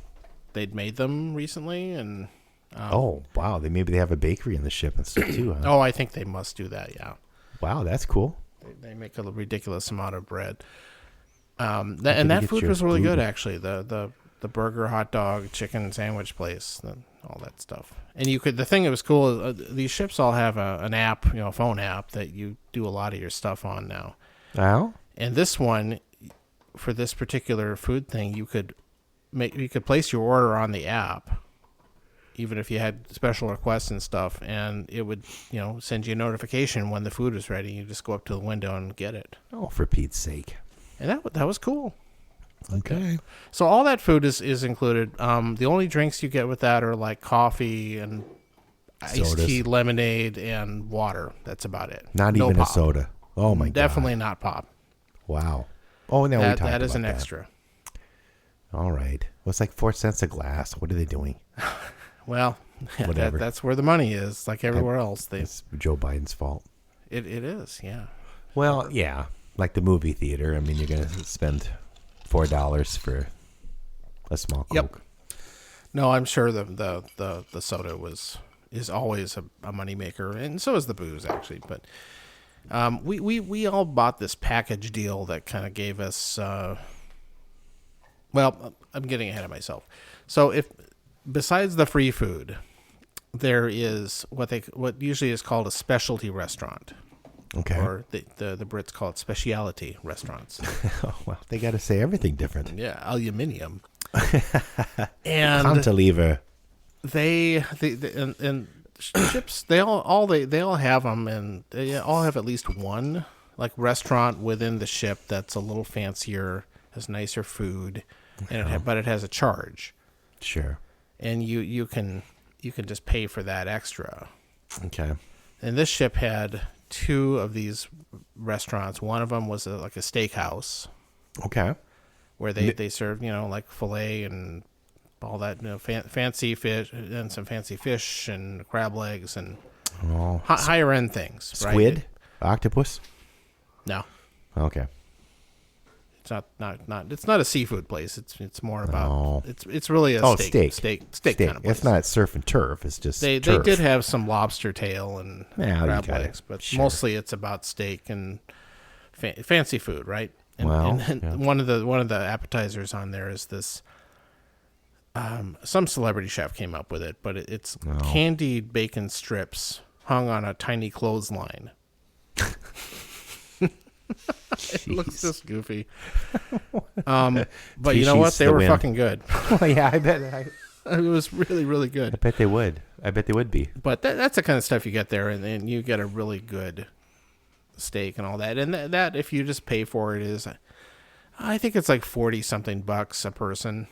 they'd made them recently, and oh wow, maybe they have a bakery in the ship and stuff too. Huh? Oh, I think they must do that. Yeah. Wow, that's cool. They make a ridiculous amount of bread. That food was really good actually. The burger, hot dog, chicken sandwich place, all that stuff. And the thing that was cool is these ships all have an app, a phone app that you do a lot of your stuff on now. Oh. And this one, for this particular food thing, you could place your order on the app, even if you had special requests and stuff, and it would, send you a notification when the food was ready. You just go up to the window and get it. Oh, for Pete's sake! And that was cool. Okay. So all that food is included. The only drinks you get with that are like coffee and iced tea, lemonade, and water. That's about it. Not even a soda. Oh my god! Definitely not pop. Wow. Oh, now we talked about that. That is an extra. All right. Well, it's like 4 cents a glass. What are they doing? Well, whatever. That's where the money is. Like everywhere else, it's Joe Biden's fault. It is. Yeah. Well, yeah. Like the movie theater. I mean, you're gonna spend $4 for a small Coke. Yep. No, I'm sure the soda is always a moneymaker, and so is the booze actually. But we all bought this package deal that kind of gave us. Well, I'm getting ahead of myself. So if besides the free food, there is what usually is called a specialty restaurant. Okay. Or the Brits call it specialty restaurants. Oh, well, they got to say everything different. Yeah, aluminium. And cantilever. And ships, they all have them, and they all have at least one like restaurant within the ship that's a little fancier, has nicer food, and but it has a charge. Sure. And you can just pay for that extra. Okay. And this ship had 2 of these restaurants. One of them was like a steakhouse. Okay. Where they served, like filet and all that, fancy fish and some fancy fish and crab legs and higher end things. Squid? Right? Octopus? No. Okay. It's not. It's not a seafood place. It's more about. It's really a steak kind of place. It's not surf and turf. It's just they did have some lobster tail and crab legs, but sure. Mostly it's about steak and fancy food, right? And, yeah. one of the appetizers on there is this. Some celebrity chef came up with it, but it's candied bacon strips hung on a tiny clothesline. It looks just goofy. But you know She's what? They the were win. fucking good. Well, yeah, I bet. It was really, really good. I bet they would. I bet they would be. But that's the kind of stuff you get there, and then you get a really good steak and all that. And that if you just pay for it, is, I think it's like $40-something a person.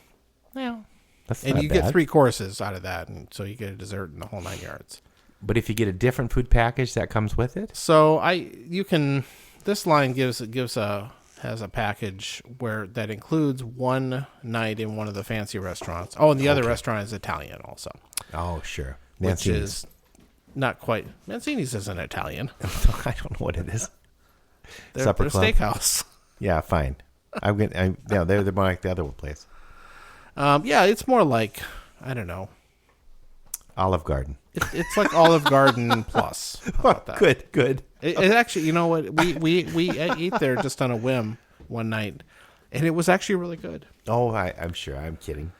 Yeah. That's And not you bad. get 3 courses out of that, and so you get a dessert and the whole 9 yards. But if you get a different food package that comes with it, So this line has a package that includes one night in one of the fancy restaurants. Oh, and the other restaurant is Italian also, oh sure, which Mancini's. is not quite. Mancini's isn't Italian. I don't know what it is. They're Supper a club. steakhouse. Yeah, fine. Yeah, they're more like the other place. Yeah, it's more like, I don't know. Olive Garden. It's like Olive Garden plus. How about that? Good. It actually, you know what? We ate there just on a whim one night, and it was actually really good. Oh, I'm sure. I'm kidding.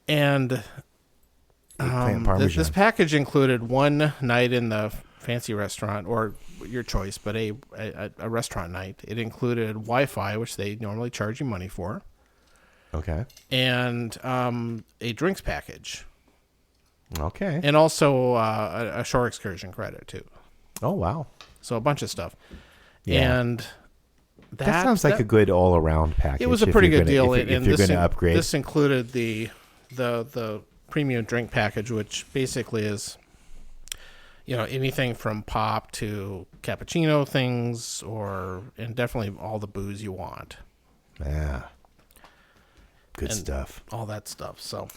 And Eggplant Parmesan. this package included one night in the fancy restaurant, or your choice, but a restaurant night. It included Wi-Fi, which they normally charge you money for, Okay. and a drinks package, Okay. and also a shore excursion credit too. Oh wow. So a bunch of stuff. Yeah. And That sounds like a good all-around package. it was a if pretty you're good deal. If and you're this going to upgrade. This included the premium drink package, which basically is, anything from pop to cappuccino things, and definitely all the booze you want. Yeah. Good And stuff. all that stuff. So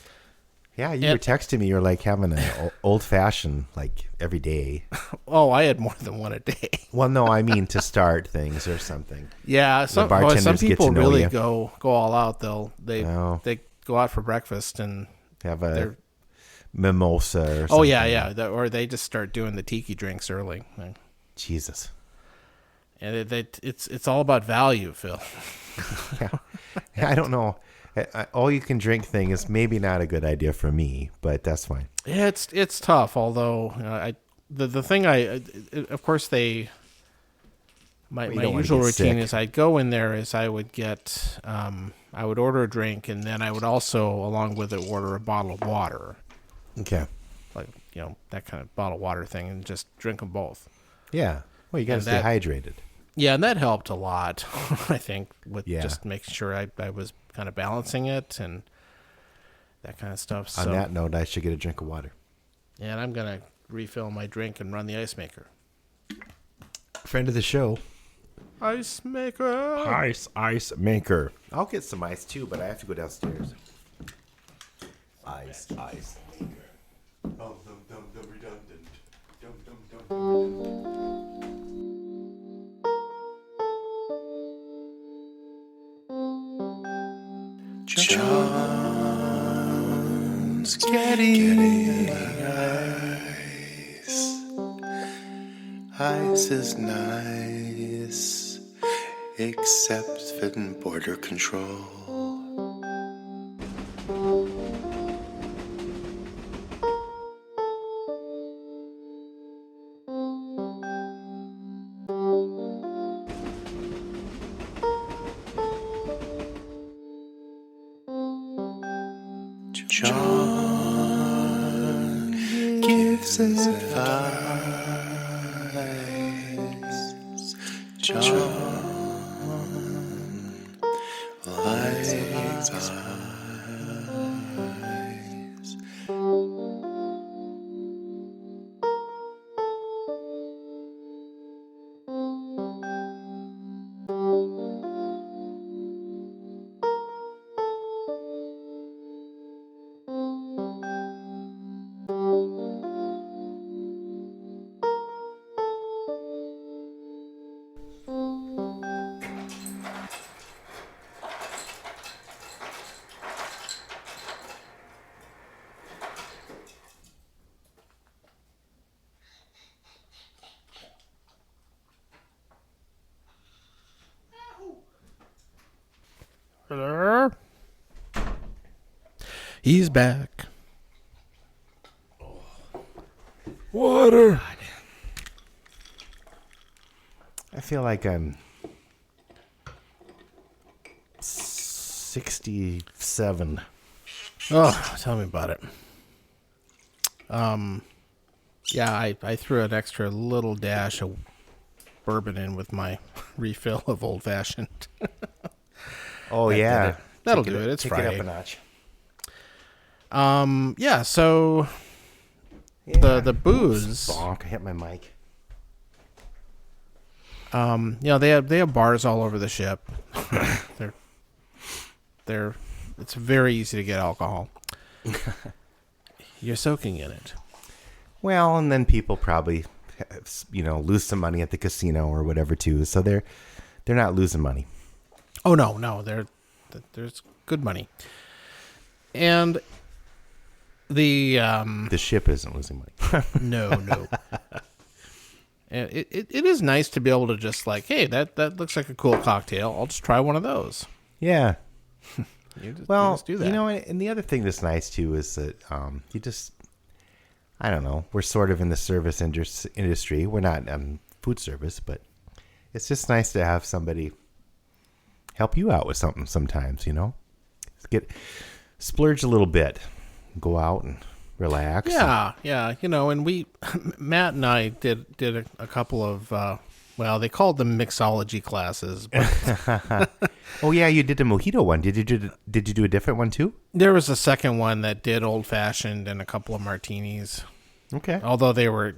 Yeah, you were texting me. You're like having an old-fashioned like every day. I had more than one a day. Well, no, I mean to start things or something. Yeah, some bartenders get people to know really you. go all out. They Oh. go out for breakfast and Have a they're mimosa or something. oh yeah. Or they just start doing the tiki drinks early. Jesus. And it's all about value, Phil. Yeah. I don't know. All you can drink thing is maybe not a good idea for me, but that's fine. Yeah, it's tough. Although the thing of course my you don't wanna usual get routine sick. is I'd go in there is I would get I would order a drink, and then I would also, along with it, order a bottle of water, Okay. like that kind of bottle of water thing, and just drink them both. Yeah. Well, you got to And stay that- hydrated. Yeah, and that helped a lot. I think with Yeah. just making sure I was kind of balancing it and that kind of stuff. So On that note, I should get a drink of water. and I'm gonna refill my drink and run the ice maker. Friend of the show. Ice maker. Ice maker. I'll get some ice too, but I have to go downstairs. Ice maker. Redundant. John's getting ice. Ice is nice, except in border control. John gives advice. John likes eyes. Hello? He's back. Water. I feel like I'm 67. Oh, tell me about it. Yeah, I threw an extra little dash of bourbon in with my refill of old fashioned. Oh, yeah. That'll do it. It's take Friday. it up a notch. Yeah. So Yeah. the booze. Bonk! I hit my mic. They have bars all over the ship. they're it's very easy to get alcohol. You're soaking in it. Well, and then people probably, lose some money at the casino or whatever too. So they're not losing money. Oh no, there's good money, and the ship isn't losing money. no. And it is nice to be able to just like, hey, that looks like a cool cocktail. I'll just try one of those. Yeah. You just do that. And the other thing that's nice too is that I don't know, we're sort of in the service industry. We're not food service, but it's just nice to have somebody help you out with something sometimes, splurge a little bit, go out and relax. Yeah. And Matt and I did a couple of, they called them mixology classes. But Oh yeah, you did a mojito one. Did you do a different one too? there was a second one that did old fashioned and a couple of martinis. Okay. Although they were,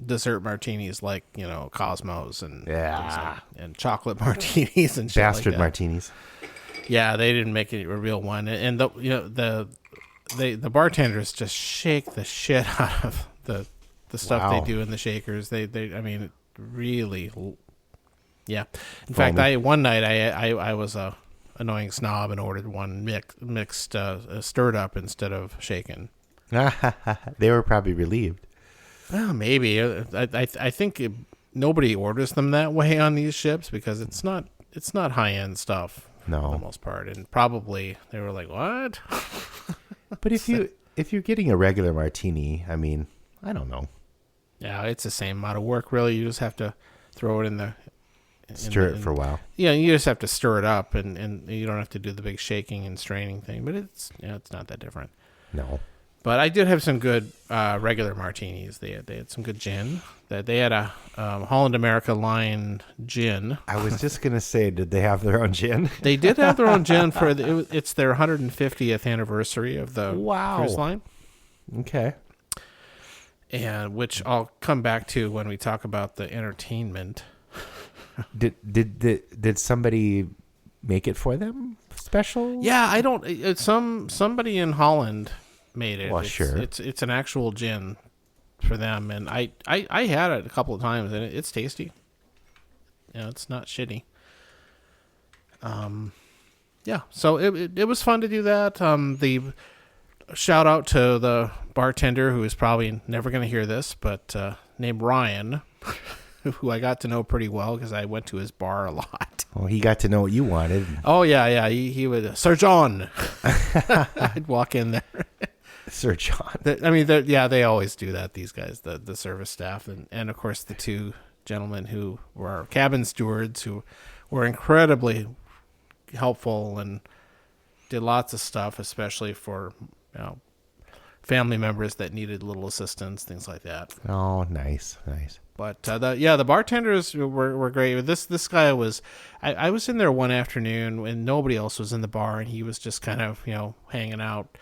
dessert martinis like, Cosmos and and chocolate martinis and shit Bastard like that. martinis. Yeah, they didn't make it a real one, and the bartenders just shake the shit out of the stuff Wow. they do in the shakers. They I mean, really, yeah. In Foamy. fact, one night I was a annoying snob and ordered one mixed stirred up instead of shaken. They were probably relieved. Well, maybe I think nobody orders them that way on these ships because it's not high end stuff. No. For the most part, and probably they were like, "What?" But if you're getting a regular martini, I mean, I don't know. Yeah, it's the same amount of work, really. You just have to throw it in the Stir it for a while. Yeah, you just have to stir it up, and you don't have to do the big shaking and straining thing. But it's not that different. No. But I did have some good regular martinis. They had some good gin. They had a Holland America line gin. I was just gonna say, did they have their own gin? They did have their own gin for it's their 150th anniversary of the cruise line. Okay. And which I'll come back to when we talk about the entertainment. Did somebody make it for them special? Yeah, I don't. It's somebody in Holland made it. Well, sure. It's an actual gin for them, and I had it a couple of times, and it's tasty. It's not shitty. Yeah. So it was fun to do that. The shout out to the bartender who is probably never going to hear this, but named Ryan, who I got to know pretty well because I went to his bar a lot. Well, he got to know what you wanted. Oh yeah. He would Sir John. I'd walk in there. Sir John. They always do that. These guys, the service staff, and of course the two gentlemen who were our cabin stewards, who were incredibly helpful and did lots of stuff, especially for family members that needed little assistance, things like that. Oh, nice. But the bartenders were great. This guy was, I was in there one afternoon and nobody else was in the bar, and he was just kind of hanging out,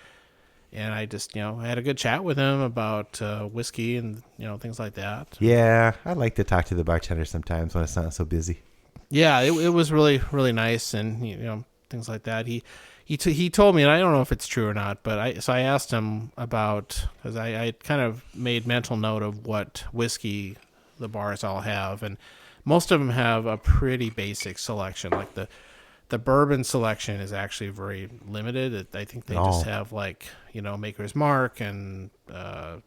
and I just had a good chat with him about whiskey and things like that. Yeah, I like to talk to the bartender sometimes when it's not so busy. Yeah, it was really really nice, and things like that. He told me, and I don't know if it's true or not, but I asked him about, because I kind of made mental note of what whiskey the bars all have, and most of them have a pretty basic selection. Like the bourbon selection is actually very limited. I think they just have Maker's Mark, and I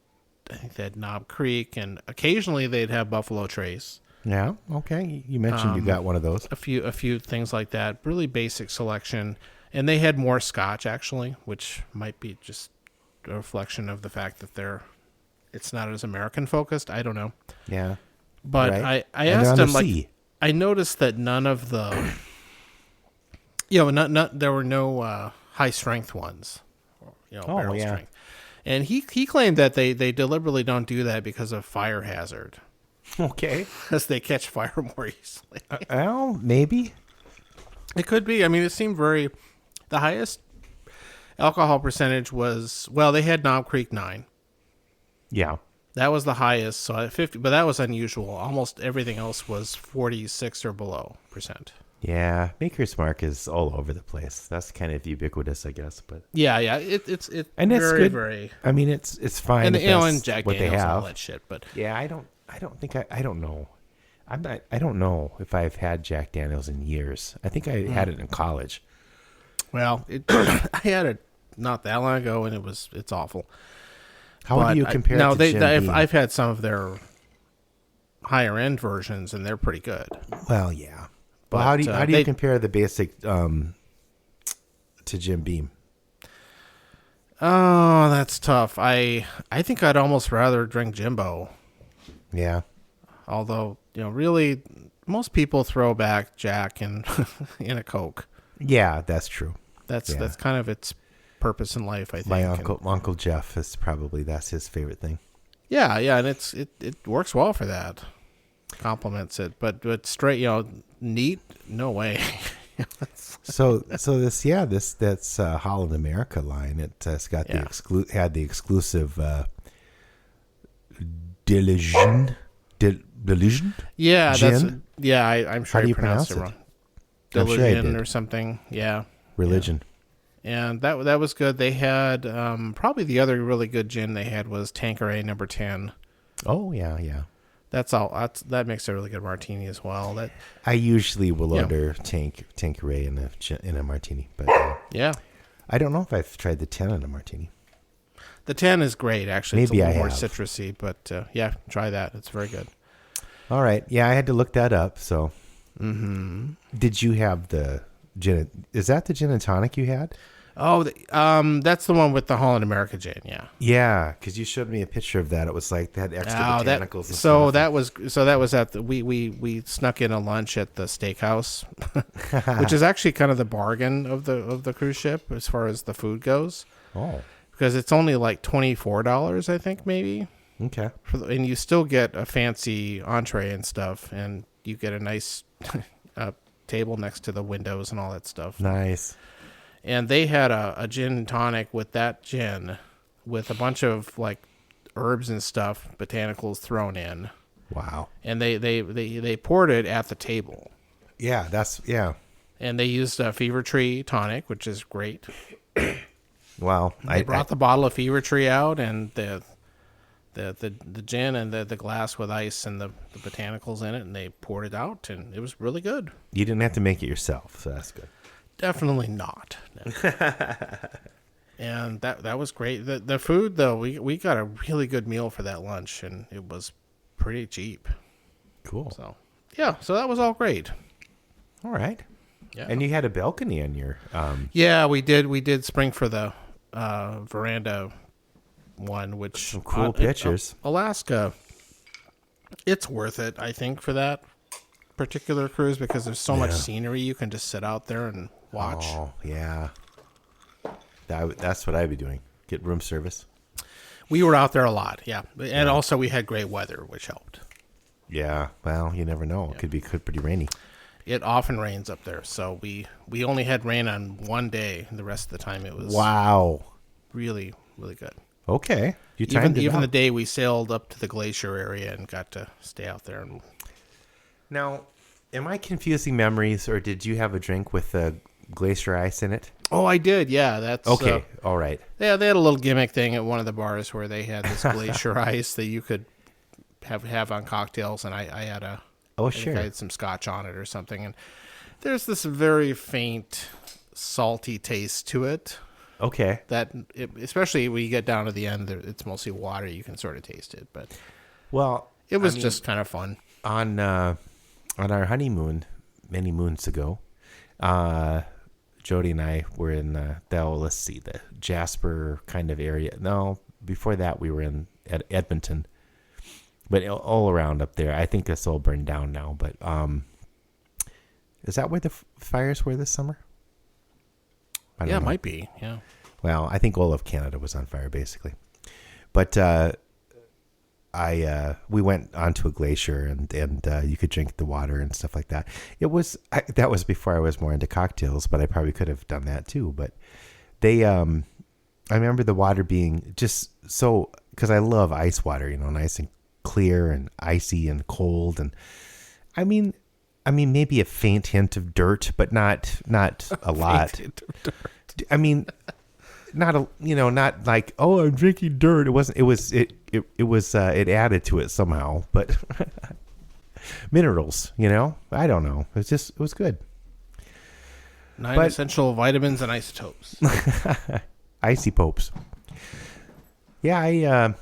think they had Knob Creek, and occasionally they'd have Buffalo Trace. Yeah. Okay. You mentioned you got one of those. A few things like that. Really basic selection. And they had more Scotch, actually, which might be just a reflection of the fact that it's not as American focused. I don't know. Yeah. But right. I asked him, sea. I noticed that none of the Not there were no high strength ones, barrel strength. And he claimed that they deliberately don't do that because of fire hazard. Okay. Because they catch fire more easily. Well, maybe. It could be. I mean, it seemed the highest alcohol percentage was, they had Knob Creek 9. Yeah. That was the highest, so at 50, but that was unusual. Almost everything else was 46 or below %. Yeah, Maker's Mark is all over the place. That's kind of ubiquitous, I guess. But yeah, it's and it's very, good. very. I mean, it's fine. And and Jack what Daniels they and have. all that shit. But yeah, I don't know. I don't know if I've had Jack Daniels in years. I think I had it in college. Well, I had it not that long ago, and it's awful. How do you compare? No, it to Jim Beam? I've had some of their higher end versions, and they're pretty good. Well, yeah. But how do you compare the basic to Jim Beam? Oh, that's tough. I think I'd almost rather drink Jimbo. Yeah. Although, really, most people throw back Jack in a Coke. Yeah, that's true. That's kind of its purpose in life, I think. My Uncle Jeff is that's his favorite thing. Yeah, and it works well for that. Complements it, but straight, neat, no way. so that's Holland America line. It's got had the exclusive Diligent. Yeah, gin? I'm sure How do you pronounced pronounce it wrong. I'm sure I Diligent did. or something. Yeah. Religion. Yeah. And that was good. They had probably the other really good gin they had was Tanqueray number 10. Oh yeah. That makes a really good martini as well. I usually will order Tanqueray in a martini, but yeah, I don't know if I've tried the 10 in a martini. The 10 is great, actually. Maybe it's a little I more have. citrusy, but try that. It's very good. All right, yeah, I had to look that up. So, mm-hmm. Did you have the gin? Is that the gin and tonic you had? Oh, that's the one with the Holland America gin. Yeah. Yeah, because you showed me a picture of that. It was like that extra botanicals. That was at we snuck in a lunch at the steakhouse, which is actually kind of the bargain of the cruise ship as far as the food goes. Oh, because it's only like $24, I think, maybe. Okay. And you still get a fancy entree and stuff, and you get a nice table next to the windows and all that stuff. Nice. And they had a gin and tonic with that gin, with a bunch of like herbs and stuff, botanicals thrown in. Wow. And they poured it at the table. Yeah, And they used a Fever Tree tonic, which is great. Wow. They brought the bottle of Fever Tree out, and the gin and the glass with ice and the botanicals in it, and they poured it out, and it was really good. You didn't have to make it yourself, so that's good. Definitely not. No. And that was great. The food, though, we got a really good meal for that lunch, and it was pretty cheap. Cool. So that was all great. All right. Yeah. And you had a balcony on your Yeah, we did spring for the veranda one, which some cool pictures. Alaska, it's worth it, I think, for that particular cruise because there's so much scenery. You can just sit out there and watch. Oh, yeah. That's what I'd be doing. Get room service. We were out there a lot, yeah. And also we had great weather, which helped. Yeah. Well, you never know. It could be pretty rainy. It often rains up there, so we only had rain on one day. The rest of the time it was really, really good. Okay. You timed even it the out. day we sailed up to the glacier area and got to stay out there. Now, am I confusing memories, or did you have a drink with the glacier ice in it? Oh, I did. Yeah, that's okay. All right. Yeah, they had a little gimmick thing at one of the bars where they had this glacier ice that you could have on cocktails, and I had a. Oh, I sure. think I had some scotch on it or something, and there's this very faint, salty taste to it. Okay. Especially when you get down to the end, it's mostly water. You can sort of taste it, but it was just kind of fun. On our honeymoon many moons ago, Jody and I were in the Jasper kind of area. No, before that we were at Edmonton. But all around up there, I think it's all burned down now. But is that where the fires were this summer? I don't Yeah, it know. might be. Yeah. Well, I think all of Canada was on fire, basically. But we went onto a glacier, and you could drink the water and stuff like that. That was before I was more into cocktails, but I probably could have done that too. But I remember the water being just so, because I love ice water, nice and clear and icy and cold, and I mean maybe a faint hint of dirt, but not a lot. I mean, not like, oh, I'm drinking dirt. It wasn't. It added to it somehow, but minerals. I don't know. It was good. 9 essential vitamins and isotopes. Icy popes. Yeah,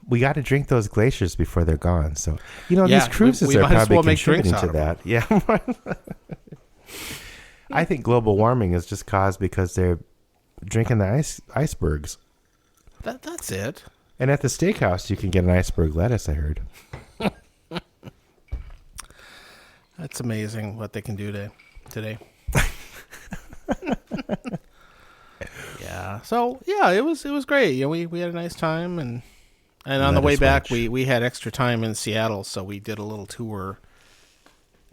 we got to drink those glaciers before they're gone. So, these cruises we are might as probably well make contributing drinks to out of that. Yeah. I think global warming is just caused because they're drinking the icebergs. That's it. And at the steakhouse, you can get an iceberg lettuce, I heard. That's amazing what they can do today. Yeah. So yeah, it was great. We had a nice time, and on the way back we had extra time in Seattle, so we did a little tour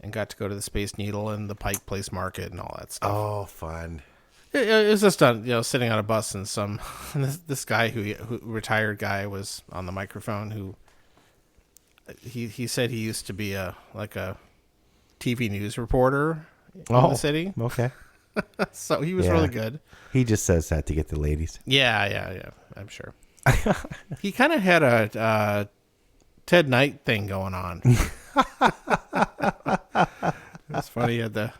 and got to go to the Space Needle and the Pike Place Market and all that stuff. Oh, fun. It was just sitting on a bus, and this guy who retired guy was on the microphone, who he said he used to be a TV news reporter in the city. Okay. So he was really good. He just says that to get the ladies. Yeah, I'm sure. He kind of had a Ted Knight thing going on. That's funny. He had the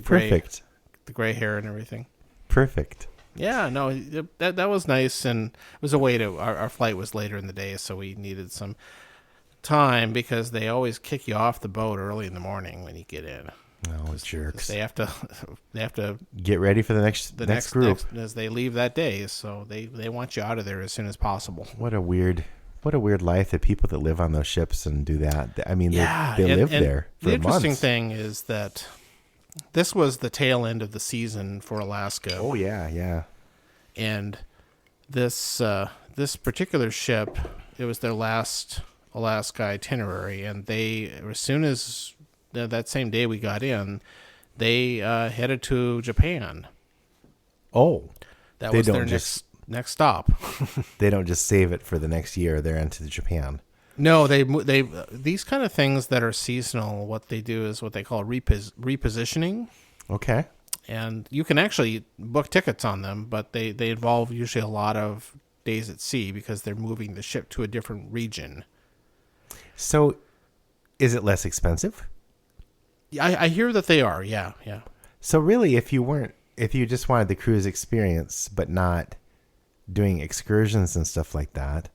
gray, Perfect. the gray hair and everything. Perfect. Yeah, no, that was nice, and it was a way to. Our flight was later in the day, so we needed some time because they always kick you off the boat early in the morning when you get in. Oh, jerks! They have to get ready for the next group as they leave that day. So they want you out of there as soon as possible. What a weird life, the people that live on those ships and do that. I mean, they live there for the interesting months. thing is that this was the tail end of the season for Alaska. Oh yeah. And this particular ship, it was their last Alaska itinerary, and they, as soon as that same day we got in, they headed to Japan. Oh, that was their next stop. They don't just save it for the next year. They're into Japan. No, they these kind of things that are seasonal. What they do is what they call repositioning. Okay. And you can actually book tickets on them, but they involve usually a lot of days at sea because they're moving the ship to a different region. So, is it less expensive? I hear that they are. Yeah. So really, if you just wanted the cruise experience, but not doing excursions and stuff like that.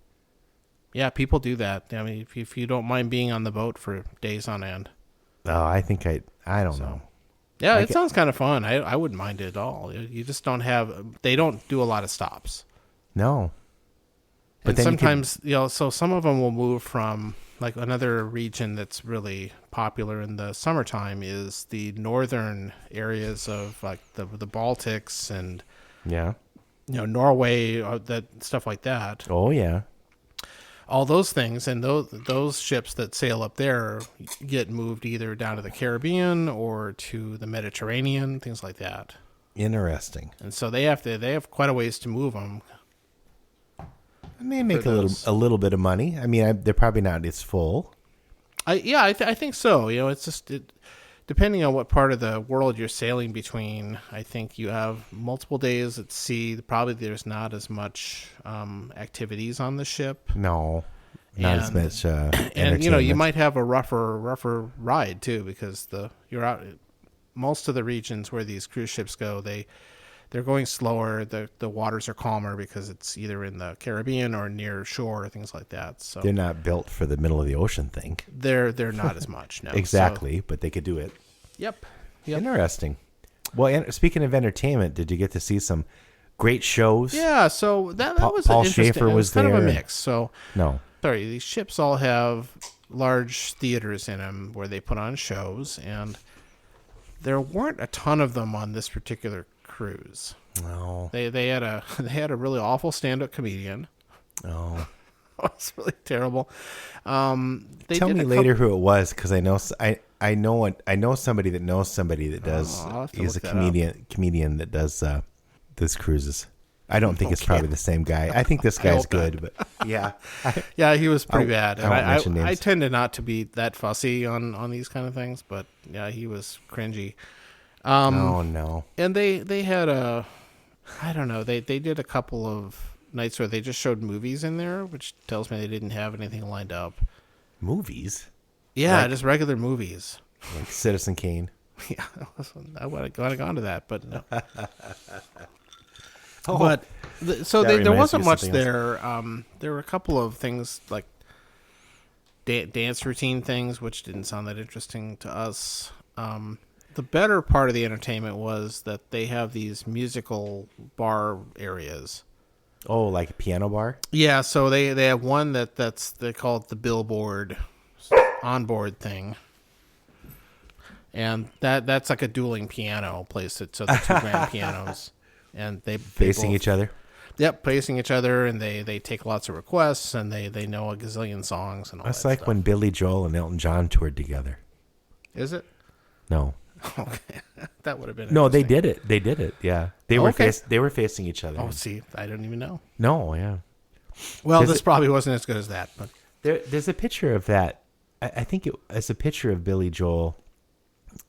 Yeah, people do that. I mean, if you don't mind being on the boat for days on end. Oh, I think I don't know. Yeah, it sounds kind of fun. I wouldn't mind it at all. You just they don't do a lot of stops. No. But then sometimes, so some of them will move from, like, another region that's really popular in the summertime is the northern areas of, like, the Baltics and Norway, that stuff like that. Oh yeah. All those things, and those ships that sail up there get moved either down to the Caribbean or to the Mediterranean, things like that. Interesting. And so they have quite a ways to move them. And they make a little bit of money. I mean, they're probably not as full. I think so. It's just depending on what part of the world you're sailing between. I think you have multiple days at sea. Probably there's not as much activities on the ship. No, not as much. And you might have a rougher ride too, because you're out. Most of the regions where these cruise ships go, they're going slower. The waters are calmer because it's either in the Caribbean or near shore or things like that. So they're not built for the middle of the ocean thing. They're not as much. No. Exactly, but they could do it. Yep. Interesting. Well, speaking of entertainment, did you get to see some great shows? Yeah. So that was Paul interesting. Schaefer was kind there. of a mix. So sorry, these ships all have large theaters in them where they put on shows, and there weren't a ton of them on this particular cruise. No. They had a really awful stand-up comedian. Oh. It's really terrible. Tell me later who it was, because I know somebody that knows somebody that does. He's a comedian that does this cruises. I don't think it's probably the same guy. I think this guy's good, but yeah. Yeah, he was pretty bad. I won't mention names. I tend to not to be that fussy on these kind of things, but yeah, he was cringy. Oh no. And they had I don't know, they did a couple of nights where they just showed movies in there, which tells me they didn't have anything lined up. Movies? Yeah, just regular movies. Like Citizen Kane. Yeah, I would have gone to that, but no. Oh, but there wasn't much there. There were a couple of things like dance routine things, which didn't sound that interesting to us. The better part of the entertainment was that they have these musical bar areas. Oh, like a piano bar? Yeah, so they have one they call it the Billboard onboard thing. And that's like a dueling piano place. So the two grand pianos. And they facing each other? Yep, facing each other, and they take lots of requests, and they know a gazillion songs and all That's that like stuff. when Billy Joel and Elton John toured together. Is it? No. Okay. That would have been No, they interesting. did it. Yeah. They were facing each other. Oh, see, I don't even know. No, yeah. Well, this probably wasn't as good as that, but There's a picture of that. I think it's a picture of Billy Joel,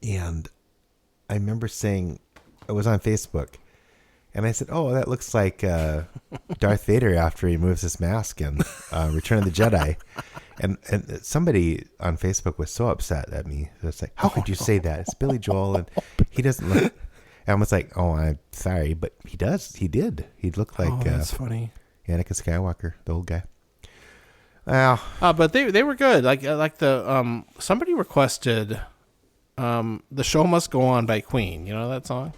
and I remember saying, it was on Facebook, and I said, "Oh, that looks like Darth Vader after he removes his mask in Return of the Jedi." And somebody on Facebook was so upset at me. It's like, how could you say that? It's Billy Joel, and he doesn't look. And I was like, "Oh, I'm sorry, but he does. He did. He looked like that's funny. Anakin Skywalker, the old guy." Well, but they were good. Like the somebody requested "The Show Must Go On" by Queen. You know that song?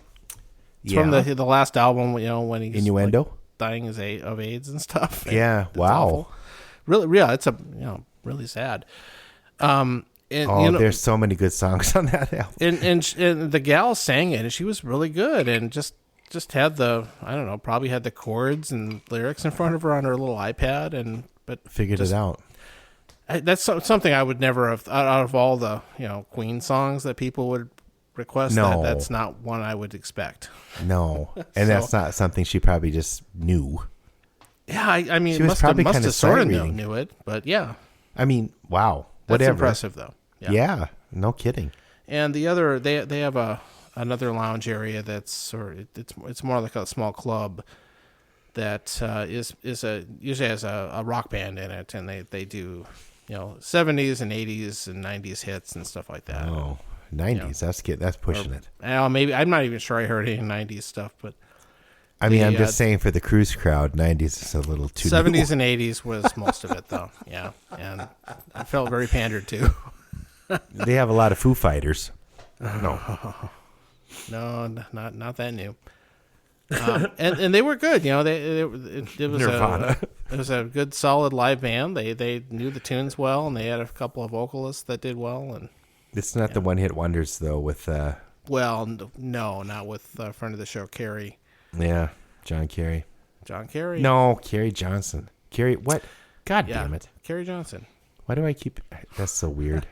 It's from the last album. You know, when he's Innuendo, like, dying of AIDS and stuff. Yeah. It's wow. Awful. Really, yeah. It's really sad. And, there's so many good songs on that album. And the gal sang it, and she was really good, and just had probably had the chords and lyrics in front of her on her little iPad, but figured it out. That's something I would never have out of all the Queen songs that people would request. No, that's not one I would expect. No, and that's not something she probably just knew. Yeah, I mean, she must have sort of knew it, but yeah. I mean, wow, that's whatever. Impressive though. Yeah, no kidding. And the other, they have another lounge area it's more like a small club that usually has a rock band in it, and they do 70s and 80s and 90s hits and stuff like that. Oh, 90s, that's pushing it. Maybe I'm not even sure I heard any 90s stuff, but I mean, I'm just saying for the cruise crowd, 90s is a little too 70s new. and 80s was most of it, though. Yeah, and I felt very pandered to. They have a lot of Foo Fighters. No, not that new. And they were good. It was Nirvana. It was a good, solid live band. They knew the tunes well, and they had a couple of vocalists that did well. And it's not the one-hit wonders though. With well, no, not with a friend of the show, Carrie. Yeah, John Kerry. John Kerry. No, Kerry Johnson. Kerry, what? God damn it. Kerry Johnson. Why do I keep? That's so weird.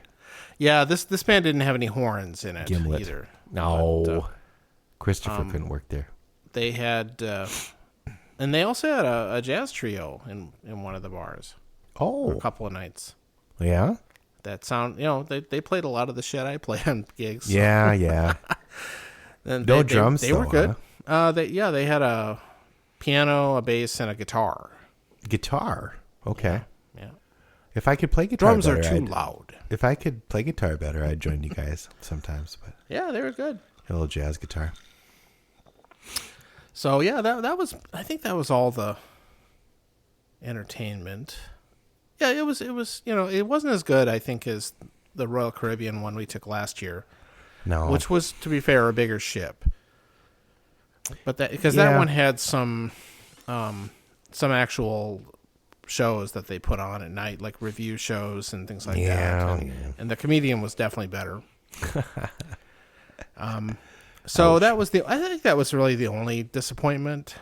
Yeah, this band didn't have any horns in it Gimlet. either. No, but, Christopher couldn't work there. They had, and they also had a jazz trio in one of the bars. Oh, for a couple of nights. Yeah. That sound, they played a lot of the shit I play on gigs. So. Yeah. And no drums. They were good. Huh? They had a piano, a bass, and a guitar. Guitar. Okay. Yeah. If I could play guitar, drums are too loud. If I could play guitar better, I'd join you guys sometimes. But yeah, they were good. A little jazz guitar. So yeah, that was. I think that was all the entertainment. Yeah, it was. It wasn't as good, I think, as the Royal Caribbean one we took last year. No. Which was, to be fair, a bigger ship. But that one had some actual shows that they put on at night, like review shows and things like that. And the comedian was definitely better. So Ouch. I think that was really the only disappointment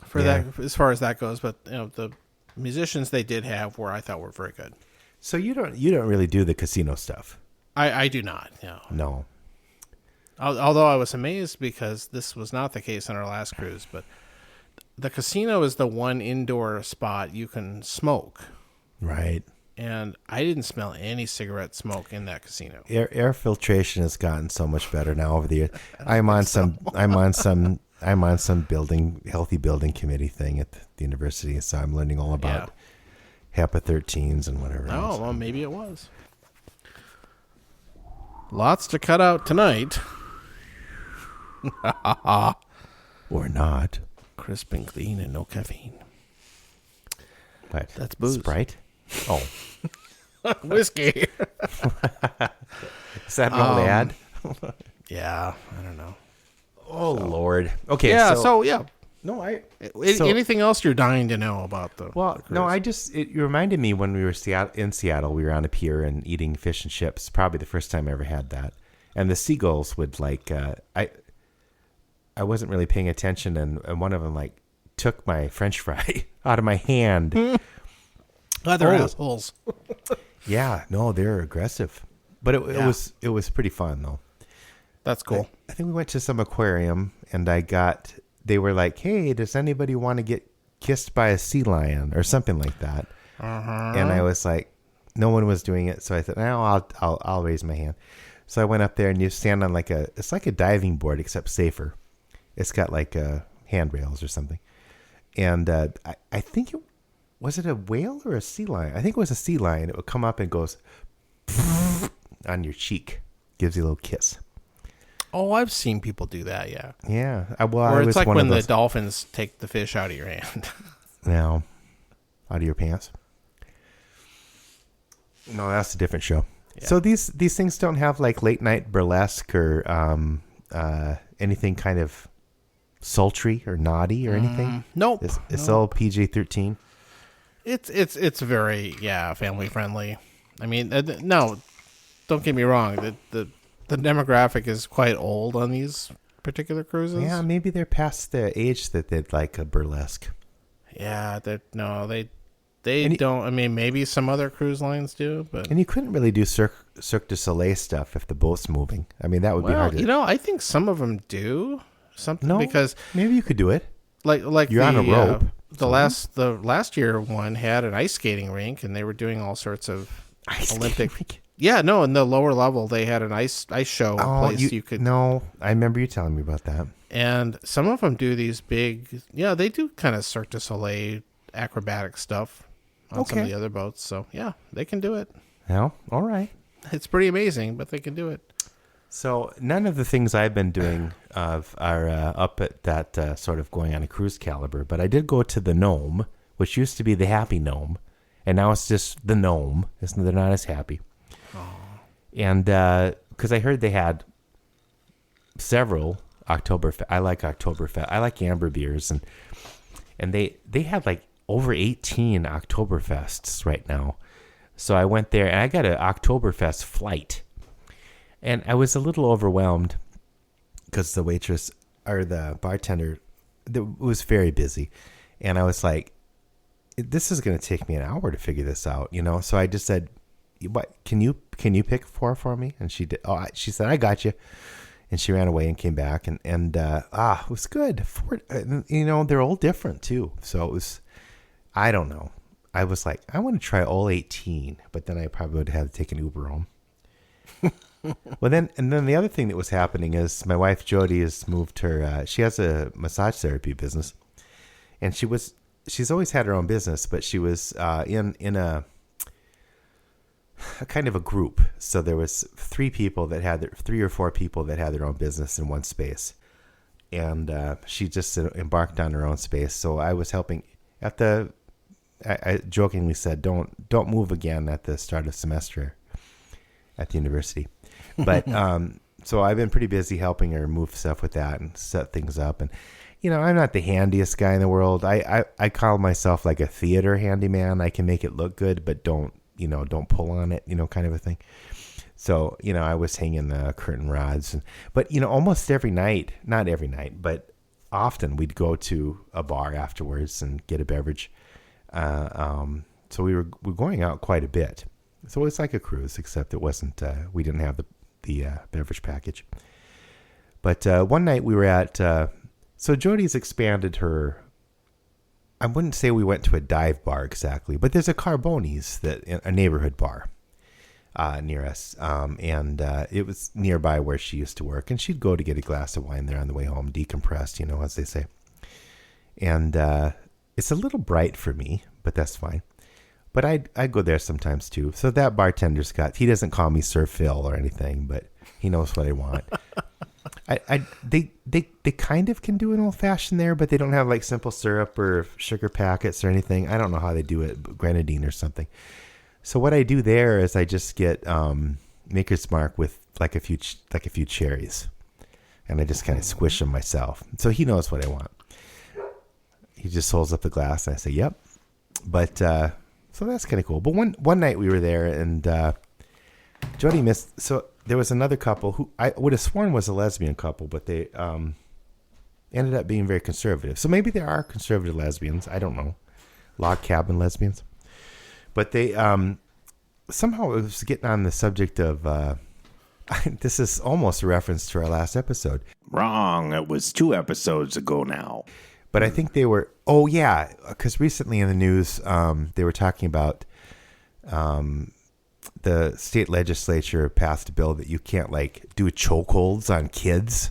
for that, as far as that goes. But the musicians they did have I thought were very good. So you don't really do the casino stuff? I do not. No. No. Although I was amazed because this was not the case on our last cruise, but the casino is the one indoor spot you can smoke. Right. And I didn't smell any cigarette smoke in that casino. Air filtration has gotten so much better now over the years. I'm on some healthy building committee thing at the university, so I'm learning all about HEPA 13s and whatever. Oh, well, maybe it was. Lots to cut out tonight. Or not. Crisp and clean and no caffeine. What? That's booze. Sprite? Oh. Whiskey. Is that an old ad? Yeah, I don't know. Oh, Lord. Okay. Yeah, No, anything else you're dying to know about the cruise? No, it reminded me when we were in Seattle, we were on a pier and eating fish and chips, probably the first time I ever had that. And the seagulls would I wasn't really paying attention, and one of them took my French fry out of my hand. Other assholes. Yeah, no, they're aggressive. But it was pretty fun though. That's cool. I think we went to some aquarium and they were like, "Hey, does anybody want to get kissed by a sea lion?" or something like that. And I was like, no one was doing it, so I said, "No, I'll raise my hand." So I went up there and you stand on it's like a diving board except safer. It's got handrails or something. And I think was it a whale or a sea lion? I think it was a sea lion. It would come up and goes on your cheek, gives you a little kiss. Oh, I've seen people do that, yeah. Yeah. Or it's like when the dolphins take the fish out of your hand. Now, out of your pants. No, that's a different show. Yeah. So these things don't have late night burlesque or anything kind of sultry or naughty or anything. Nope. It's all PG-13. It's very family friendly. I mean, no, don't get me wrong. The demographic is quite old on these particular cruises. Yeah, maybe they're past the age that they'd like a burlesque. Yeah, they don't. I mean, maybe some other cruise lines do, but you couldn't really do Cirque du Soleil stuff if the boat's moving. I mean, that would be hard. I think some of them do something because maybe you could do it. Like you're on a rope. The last year one had an ice skating rink, and they were doing all sorts of Olympic. Yeah, no, in the lower level they had an ice show place you could. No, I remember you telling me about that. And some of them do these big. Yeah, they do kind of Cirque du Soleil acrobatic stuff on some of the other boats. So yeah, they can do it. Well, all right. It's pretty amazing, but they can do it. So none of the things I've been doing are up at that sort of going on a cruise caliber, but I did go to the Gnome, which used to be the Happy Gnome, and now it's just the Gnome. They're not as happy. Oh. And because I heard they had several Oktoberfest. I like Oktoberfest. I like amber beers, and they had over 18 Oktoberfests right now. So I went there, and I got an Oktoberfest flight. And I was a little overwhelmed because the waitress or the bartender was very busy. And I was like, this is going to take me an hour to figure this out, So I just said, "What? Can you pick 4 for me?" And she did. Oh, she said, "I got you." And she ran away and came back. And it was good. 4, they're all different too. So it was, I don't know. I was like, I want to try all 18, but then I probably would have to take an Uber home. Well, then the other thing that was happening is my wife Jody has moved her. She has a massage therapy business, and she's always had her own business, but she was in a kind of a group. So there was 3 or 4 people that had their own business in one space, and she just embarked on her own space. So I was helping at I jokingly said, "Don't move again at the start of semester at the university." But so I've been pretty busy helping her move stuff with that and set things up. And I'm not the handiest guy in the world. I call myself like a theater handyman. I can make it look good, but don't pull on it, kind of a thing. So, I was hanging the curtain rods. But, almost every night, not every night, but often we'd go to a bar afterwards and get a beverage. So we were going out quite a bit. So it was like a cruise, except it wasn't, we didn't have the beverage package. But one night we were at, so Jody's expanded her, I wouldn't say we went to a dive bar exactly, but there's a Carboni's, a neighborhood bar near us. And it was nearby where she used to work. And she'd go to get a glass of wine there on the way home, decompressed, as they say. And it's a little bright for me, but that's fine. But I'd go there sometimes too. So that bartender's he doesn't call me Sir Phil or anything, but he knows what I want. They kind of can do an old fashioned there, but they don't have like simple syrup or sugar packets or anything. I don't know how they do it, grenadine or something. So what I do there is I just get Maker's Mark with like a few cherries, and I just kind of squish them myself. So he knows what I want. He just holds up the glass, and I say, "Yep." But so that's kind of cool. But one night we were there, and Jody missed. So there was another couple who I would have sworn was a lesbian couple, but they ended up being very conservative. So maybe there are conservative lesbians. I don't know, log cabin lesbians. But they somehow it was getting on the subject of. This is almost a reference to our last episode. Wrong. It was 2 episodes ago now. But I think they were, because recently in the news, they were talking about the state legislature passed a bill that you can't, do chokeholds on kids.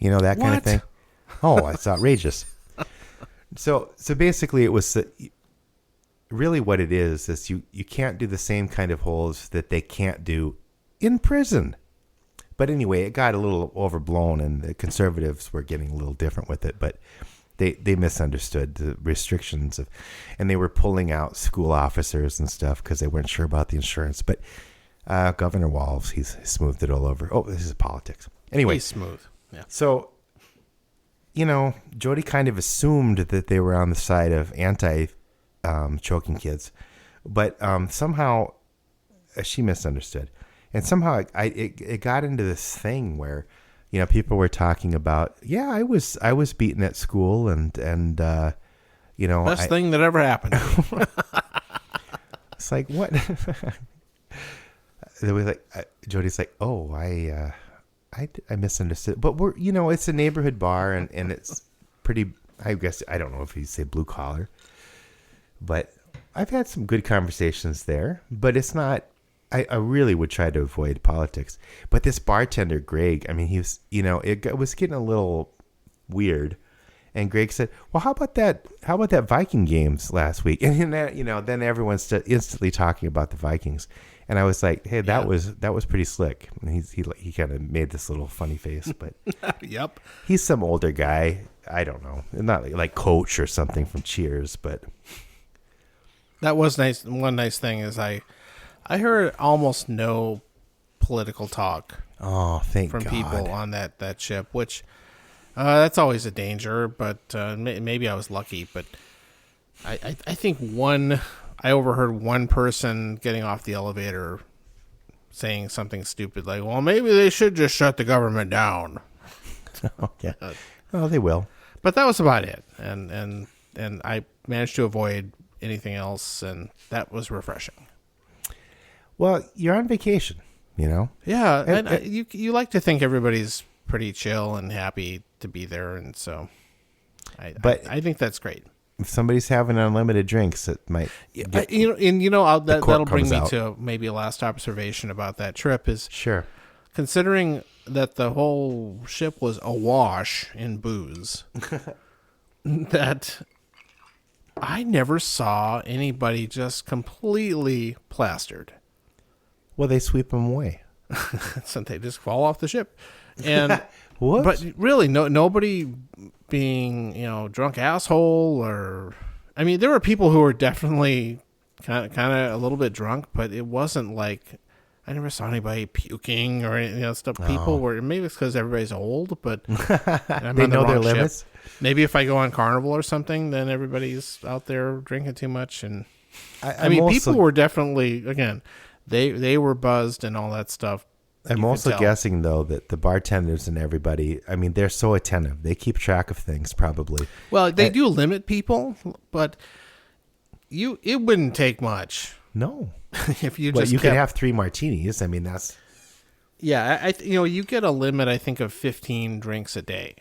That kind of thing. Oh, it's outrageous. So basically it was, really what it is you can't do the same kind of holds that they can't do in prison. But anyway, it got a little overblown, and the conservatives were getting a little different with it, but They misunderstood the restrictions and they were pulling out school officers and stuff because they weren't sure about the insurance. But Governor Walz, he's smoothed it all over. Oh, this is politics. Anyway, he's smooth. Yeah. So, Jody kind of assumed that they were on the side of choking kids, but somehow she misunderstood, and somehow it got into this thing where. People were talking about, I was beaten at school and best thing that ever happened. It's like, what? They were like, Jody's like, oh, I misunderstood. But we're, it's a neighborhood bar and it's pretty, I guess, I don't know if you say blue collar, but I've had some good conversations there, but it's not, I really would try to avoid politics. But this bartender, Greg, I mean, he was, it was getting a little weird. And Greg said, well, how about that Viking games last week? And then everyone's instantly talking about the Vikings. And I was like, hey, that was pretty slick. And he kind of made this little funny face, but yep. He's some older guy. I don't know. Not like Coach or something from Cheers, but that was nice. One nice thing is I heard almost no political talk. Oh, thank God. From people on that ship, which that's always a danger. But maybe I was lucky. But I think I overheard one person getting off the elevator saying something stupid like, "Well, maybe they should just shut the government down." Oh, yeah. Well, they will. But that was about it, and I managed to avoid anything else, and that was refreshing. Well, you're on vacation, Yeah, and you like to think everybody's pretty chill and happy to be there, and so I think that's great. If somebody's having unlimited drinks, it might. That'll bring me to maybe a last observation about that trip is sure. Considering that the whole ship was awash in booze, that I never saw anybody just completely plastered. Well, they sweep them away. So they just fall off the ship. And what? But really, nobody being, drunk asshole or... I mean, there were people who were definitely kind of a little bit drunk, but it wasn't like... I never saw anybody puking or anything stuff. People were... Maybe it's because everybody's old, but... They know their limits? Ship. Maybe if I go on Carnival or something, then everybody's out there drinking too much. And I mean, people were definitely... Again... they were buzzed and all that stuff. I'm also guessing, though, that the bartenders and everybody, I mean, they're so attentive. They keep track of things, probably. Well, they do limit people, but it wouldn't take much. No. If you Well, just you can have 3 martinis. I mean, that's... Yeah, you get a limit, I think, of 15 drinks a day.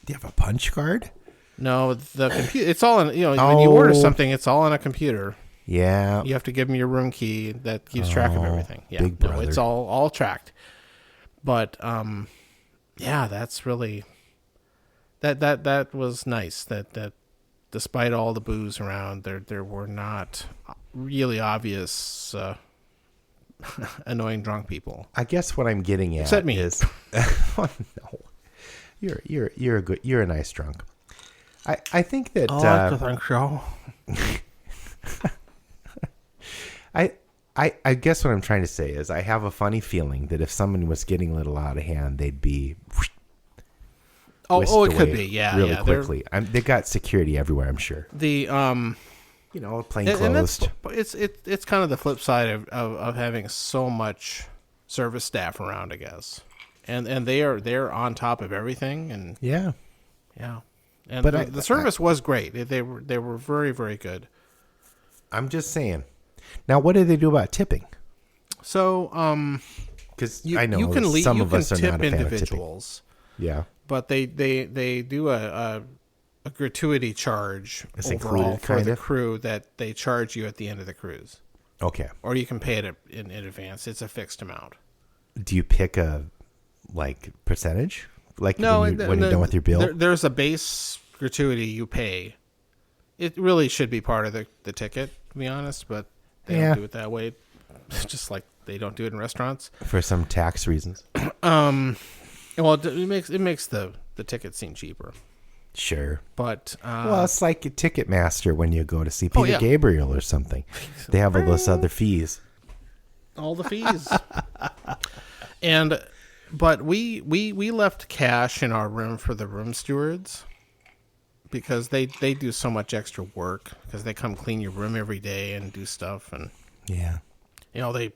Do you have a punch card? No, the computer. It's all in. When you order something, it's all on a computer. Yeah. You have to give them your room key that keeps track of everything. Yeah, big brother. it's all tracked. But yeah, that's really that was nice. That despite all the booze around, there were not really obvious annoying drunk people. I guess what I'm getting at Except me. is, oh, no, you're a nice drunk. I think that I like to think so. I guess what I'm trying to say is I have a funny feeling that if someone was getting a little out of hand, they'd be it could be, yeah, really quickly. They got security everywhere, I'm sure. The plain clothes. It's kind of the flip side of having so much service staff around, I guess, and they're on top of everything, and yeah. And but the service was great. They were very, very good. I'm just saying. Now, what do they do about tipping? So, because I know some of us are not a fan of tipping. Yeah, but they do a gratuity charge it's overall for the crew that they charge you at the end of the cruise. Okay, or you can pay it in advance. It's a fixed amount. Do you pick a percentage? Like no, when you're done with your bill? There's a base gratuity you pay. It really should be part of the ticket, to be honest, but they don't do it that way. Just like they don't do it in restaurants. For some tax reasons. Well, it makes the ticket seem cheaper. Sure. But well, it's like a Ticketmaster when you go to see Peter Gabriel or something. They have all those other fees. All the fees. But we left cash in our room for the room stewards because they do so much extra work because they come clean your room every day and do stuff, and they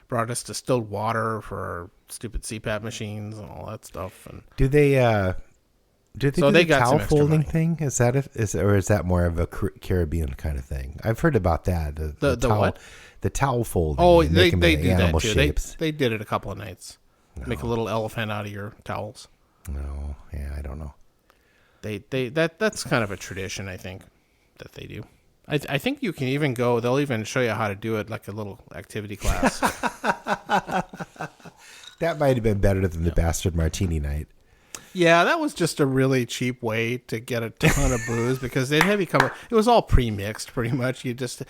brought us distilled water for our stupid CPAP machines and all that stuff. And do they do the towel folding thing? Is that more of a Caribbean kind of thing? I've heard about that. The towel, what? The towel folding. Oh, they do that too. Shapes. They did it a couple of nights. No. Make a little elephant out of your towels. No, yeah, I don't know. That's kind of a tradition, I think, that they do. I think you can even go. They'll even show you how to do it, like a little activity class. That might have been better than the bastard martini night. Yeah, that was just a really cheap way to get a ton of booze because they'd have you come. It was all pre-mixed, pretty much. You just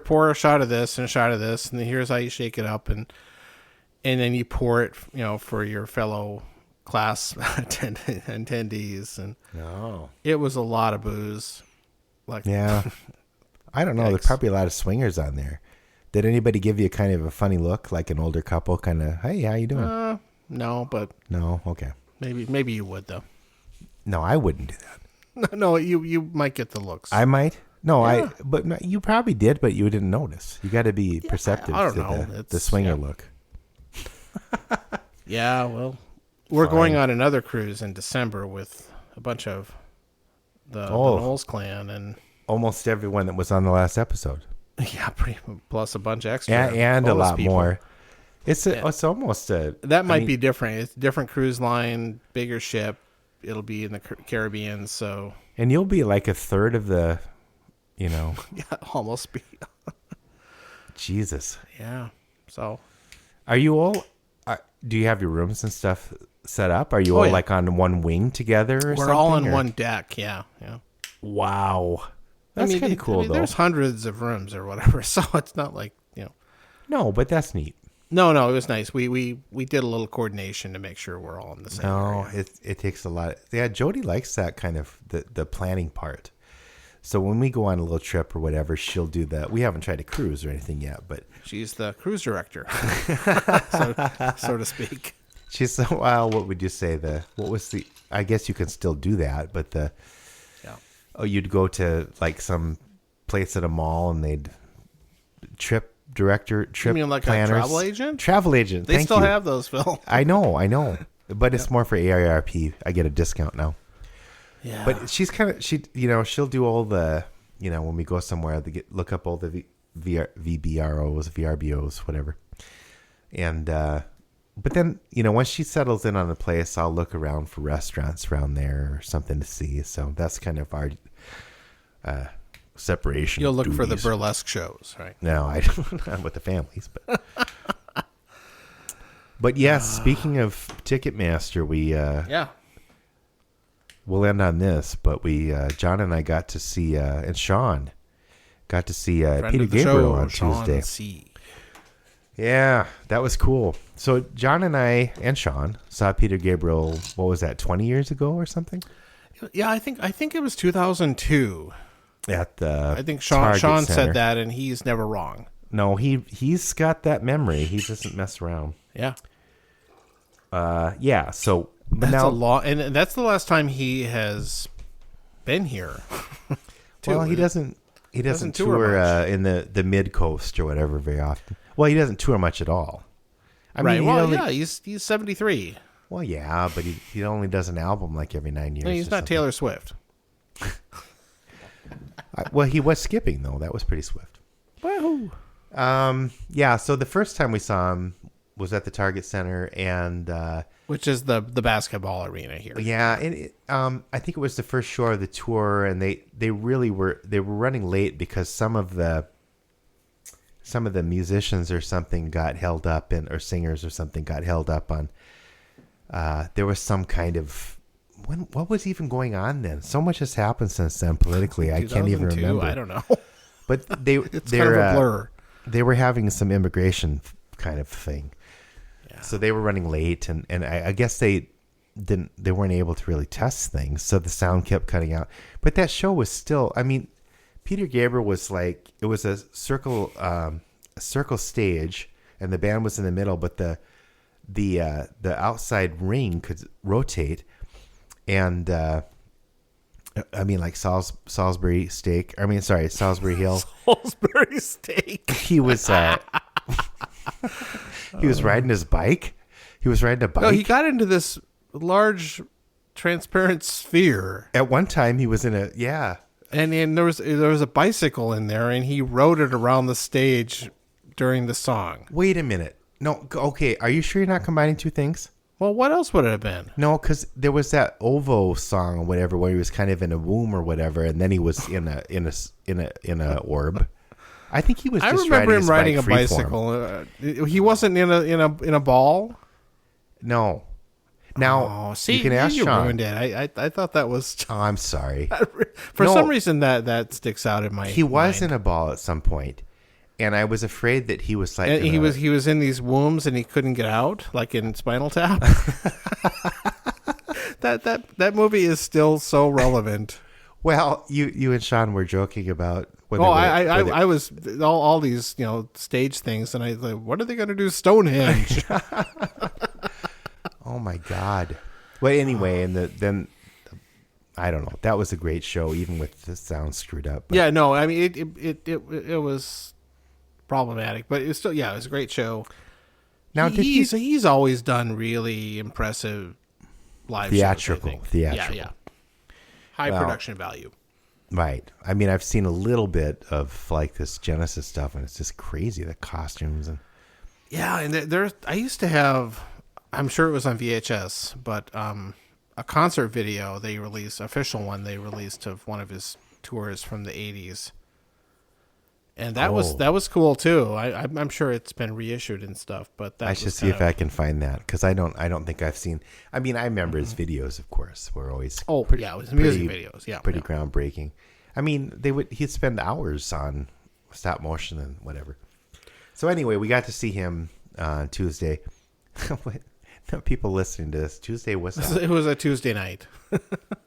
pour a shot of this and a shot of this, and here's how you shake it up, and then you pour it, for your fellow class attendees, and it was a lot of booze. I don't know. There's probably a lot of swingers on there. Did anybody give you kind of a funny look, like an older couple, kind of, hey, how you doing? No, but no, okay. Maybe you would though. No, I wouldn't do that. No, you might get the looks. I might. No, but no, you probably did, but you didn't notice. You got to be perceptive to the swinger look. Yeah, well, we're going on another cruise in December with a bunch of the Knowles clan and almost everyone that was on the last episode. Yeah, plus a bunch of extra and a lot people. More. It's almost a that might be different. It's a different cruise line, bigger ship. It'll be in the Caribbean, so and you'll be like a third of the, yeah, almost be. Jesus. Yeah. So, are you all? Do you have your rooms and stuff set up? Are you all like on one wing together? Or We're all on one deck. Yeah. Wow. That's kind of cool, though. There's hundreds of rooms or whatever, so it's not like No, but that's neat. No, it was nice. We did a little coordination to make sure we're all in the same area. It takes a lot. Yeah, Jody likes that kind of the planning part. So when we go on a little trip or whatever, she'll do that. We haven't tried to cruise or anything yet, but she's the cruise director, so to speak. She's what would you say? I guess you can still do that, but you'd go to like some place at a mall and they'd trip director, trip You mean like planners. a travel agent? Travel agent. They Thank still you. have those, Phil. I know. But it's more for AARP. I get a discount now. Yeah. But she's kind of, she'll do all the, when we go somewhere, look up all the VBROs, VRBOs, whatever. And, but then, once she settles in on the place, I'll look around for restaurants around there or something to see. So that's kind of our separation. You'll look for the duties. burlesque shows, right? No, I don't. Not with the families, but. But yes, speaking of Ticketmaster, we'll end on this. But John and I got to see, and Sean got to see Peter Gabriel on Tuesday. C. Yeah, that was cool. So John and I and Sean saw Peter Gabriel. What was that? 20 years ago or something? Yeah, I think it was 2002. At the I think Sean Center. said that, and he's never wrong. No, he's got that memory. He doesn't mess around. Yeah. Yeah. So but That's now, a lot, and that's the last time he has been here. well, he doesn't tour much. in the mid coast or whatever very often. Well, he doesn't tour much at all. I Right. mean, Well, he's 73. Well, yeah, but he only does an album like every 9 years. No, he's or not something. Taylor Swift. Well, he was skipping though. That was pretty swift. Woohoo! Yeah. So the first time we saw him was at the Target Center, and Which is the basketball arena here. yeah, and I think it was the first show of the tour, and they really were running late because some of the musicians or something got held up, or singers or something got held up on. There was some kind of what was even going on then? So much has happened since then politically. I can't even 2002, remember. I don't know. But It's kind of a blur. They were having some immigration kind of thing. Yeah. So they were running late, and I guess they weren't able to really test things, so the sound kept cutting out. But that show was still, I mean, Peter Gabriel was like, it was a circle stage, and the band was in the middle, but the outside ring could rotate, and I mean, like Salisbury steak. I mean, sorry, Salisbury Hill. Salisbury steak. He was he was riding his bike. He was riding a bike. No, he got into this large transparent sphere. At one time, he was in a And there was a bicycle in there, and he rode it around the stage during the song. Wait a minute. No, okay. Are you sure you're not combining two things? Well, what else would it have been? No, because there was that Ovo song or whatever where he was kind of in a womb or whatever, and then he was in a orb. I think he was. I Just remember him riding a bike freeform. bicycle. He wasn't in a ball. No. Now, see, you can ask you Sean. ruined it. I thought that was Oh, I'm sorry. for No. some reason that sticks out in my. He was mind. in a ball at some point, and I was afraid that he was like. And he was in these wombs and he couldn't get out, like in Spinal Tap. that movie is still so relevant. Well, you and Sean were joking about. Oh, I was all these stage things, and I was like, what are they going to do Stonehenge? Oh my God. Well, anyway, and then I don't know. That was a great show, even with the sound screwed up. But Yeah, no, I mean it was problematic, but it's still it was a great show. Now, he's always done really impressive live Theatrical. shows, I think. Theatrical. Yeah. High production value. Right. I mean, I've seen a little bit of like this Genesis stuff, and it's just crazy, the costumes and. Yeah, and there's I used to have. I'm sure it was on VHS, but a concert video they released, official one they released of one of his tours from the 80s. And that was cool too. I'm sure it's been reissued and stuff, but that I should see if I can find that, because I don't think I've seen. I mean, I remember his videos, of course, were always it was music videos, pretty groundbreaking. I mean, he'd spend hours on stop motion and whatever. So anyway, we got to see him on Tuesday. People listening to this, Tuesday was It was a Tuesday night.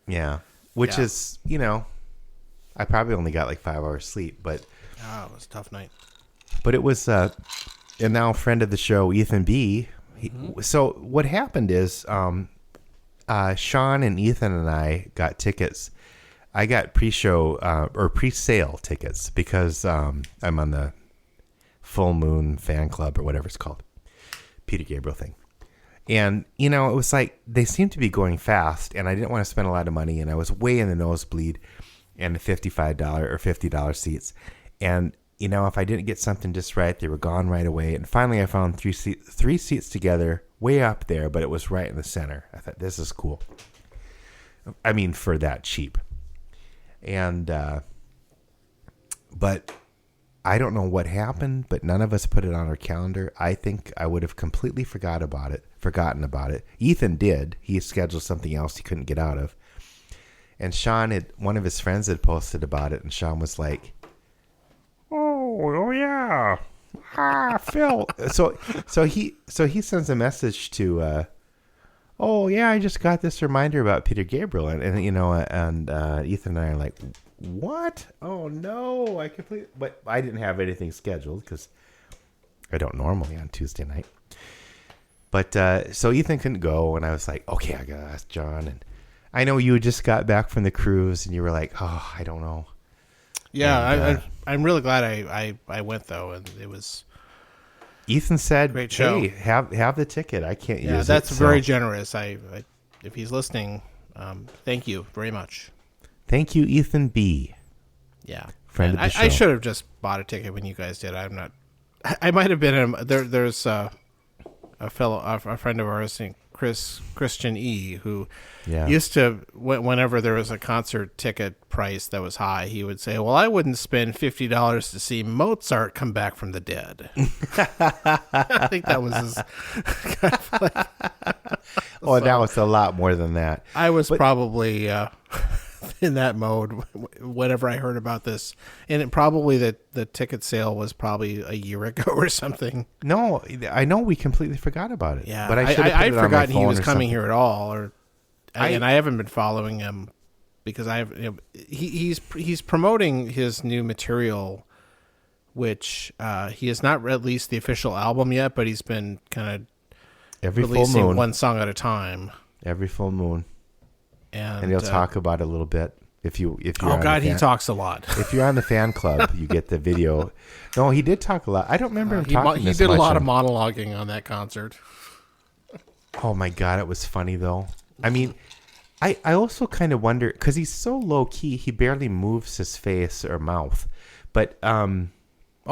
yeah, which is I probably only got like 5 hours sleep, but It was a tough night. But it was, and now friend of the show, Ethan B. So what happened is, Sean and Ethan and I got tickets. I got pre-show or pre-sale tickets because I'm on the full moon fan club or whatever it's called, Peter Gabriel thing. And, you know, it was like they seemed to be going fast, and I didn't want to spend a lot of money, and I was way in the nosebleed and the $55 or $50 seats. And, you know, if I didn't get something just right, they were gone right away. And finally I found three seats together way up there, but it was right in the center. I thought, this is cool. I mean, for that cheap. And, but I don't know what happened, but none of us put it on our calendar. I think I would have completely forgotten about it. Ethan did. He scheduled something else he couldn't get out of. And one of his friends had posted about it, and Sean was like, oh yeah. Phil. So he sends a message to, oh yeah, I just got this reminder about Peter Gabriel. And you know, and Ethan and I are like, what? Oh no, but I didn't have anything scheduled because I don't normally on Tuesday night. But so Ethan couldn't go, and I was like, okay, I gotta ask John. And I know you just got back from the cruise, and you were like, oh, I don't know. Yeah, And, I'm really glad I went though, and it was. Ethan said, great show. Hey, have the ticket. I can't use it. Yeah, that's very generous. I if he's listening, thank you very much. Thank you, Ethan B. Yeah, Friend of the show. I should have just bought a ticket when you guys did. I'm not. I might have been there's a friend of ours named Christian E, who used to, whenever there was a concert ticket price that was high, he would say, well, I wouldn't spend $50 to see Mozart come back from the dead. I think that was his kind of like, that was a lot more than that. I was probably in that mode whenever I heard about this, and probably the ticket sale was probably a year ago or something. No, I know we completely forgot about it. Yeah, but I'd forgotten he was coming here at all, and I haven't been following him because he's promoting his new material, which he has not released the official album yet, but he's been kind of releasing one song at a time every full moon. And he'll talk about it a little bit. If you're he talks a lot. If you're on the fan club, you get the video. No, he did talk a lot. I don't remember him talking He this did much a lot of monologuing on that concert. Oh my God, it was funny though. I mean, I also kind of wonder, because he's so low key, he barely moves his face or mouth. But oh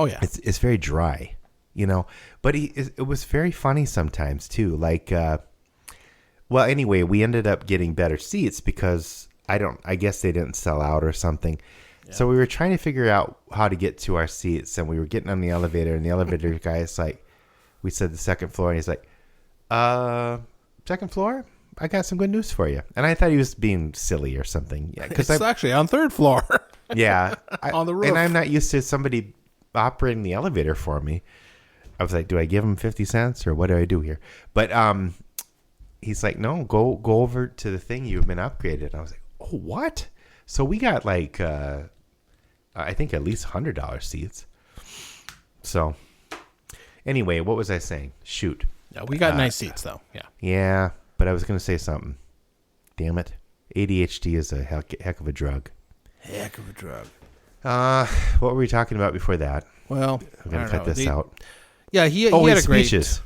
yeah, it's very dry, you know. But it was very funny sometimes too. Like. Well, anyway, we ended up getting better seats because I guess they didn't sell out or something. Yeah. So we were trying to figure out how to get to our seats, and we were getting on the elevator, and the elevator guy is like, we said the second floor, and he's like, second floor? I got some good news for you. And I thought he was being silly or something. Yeah, because it's actually on third floor. Yeah. On the roof. And I'm not used to somebody operating the elevator for me. I was like, do I give him 50 cents or what do I do here? But, he's like, no, go over to the thing. You've been upgraded. And I was like, oh, what? So we got like, I think at least $100 seats. So anyway, what was I saying? Shoot. Yeah, we got nice seats though. Yeah. Yeah, but I was going to say something. Damn it. ADHD is a heck of a drug. Heck of a drug. What were we talking about before that? Well, I'm going to cut this out. Yeah, he had a great... speeches.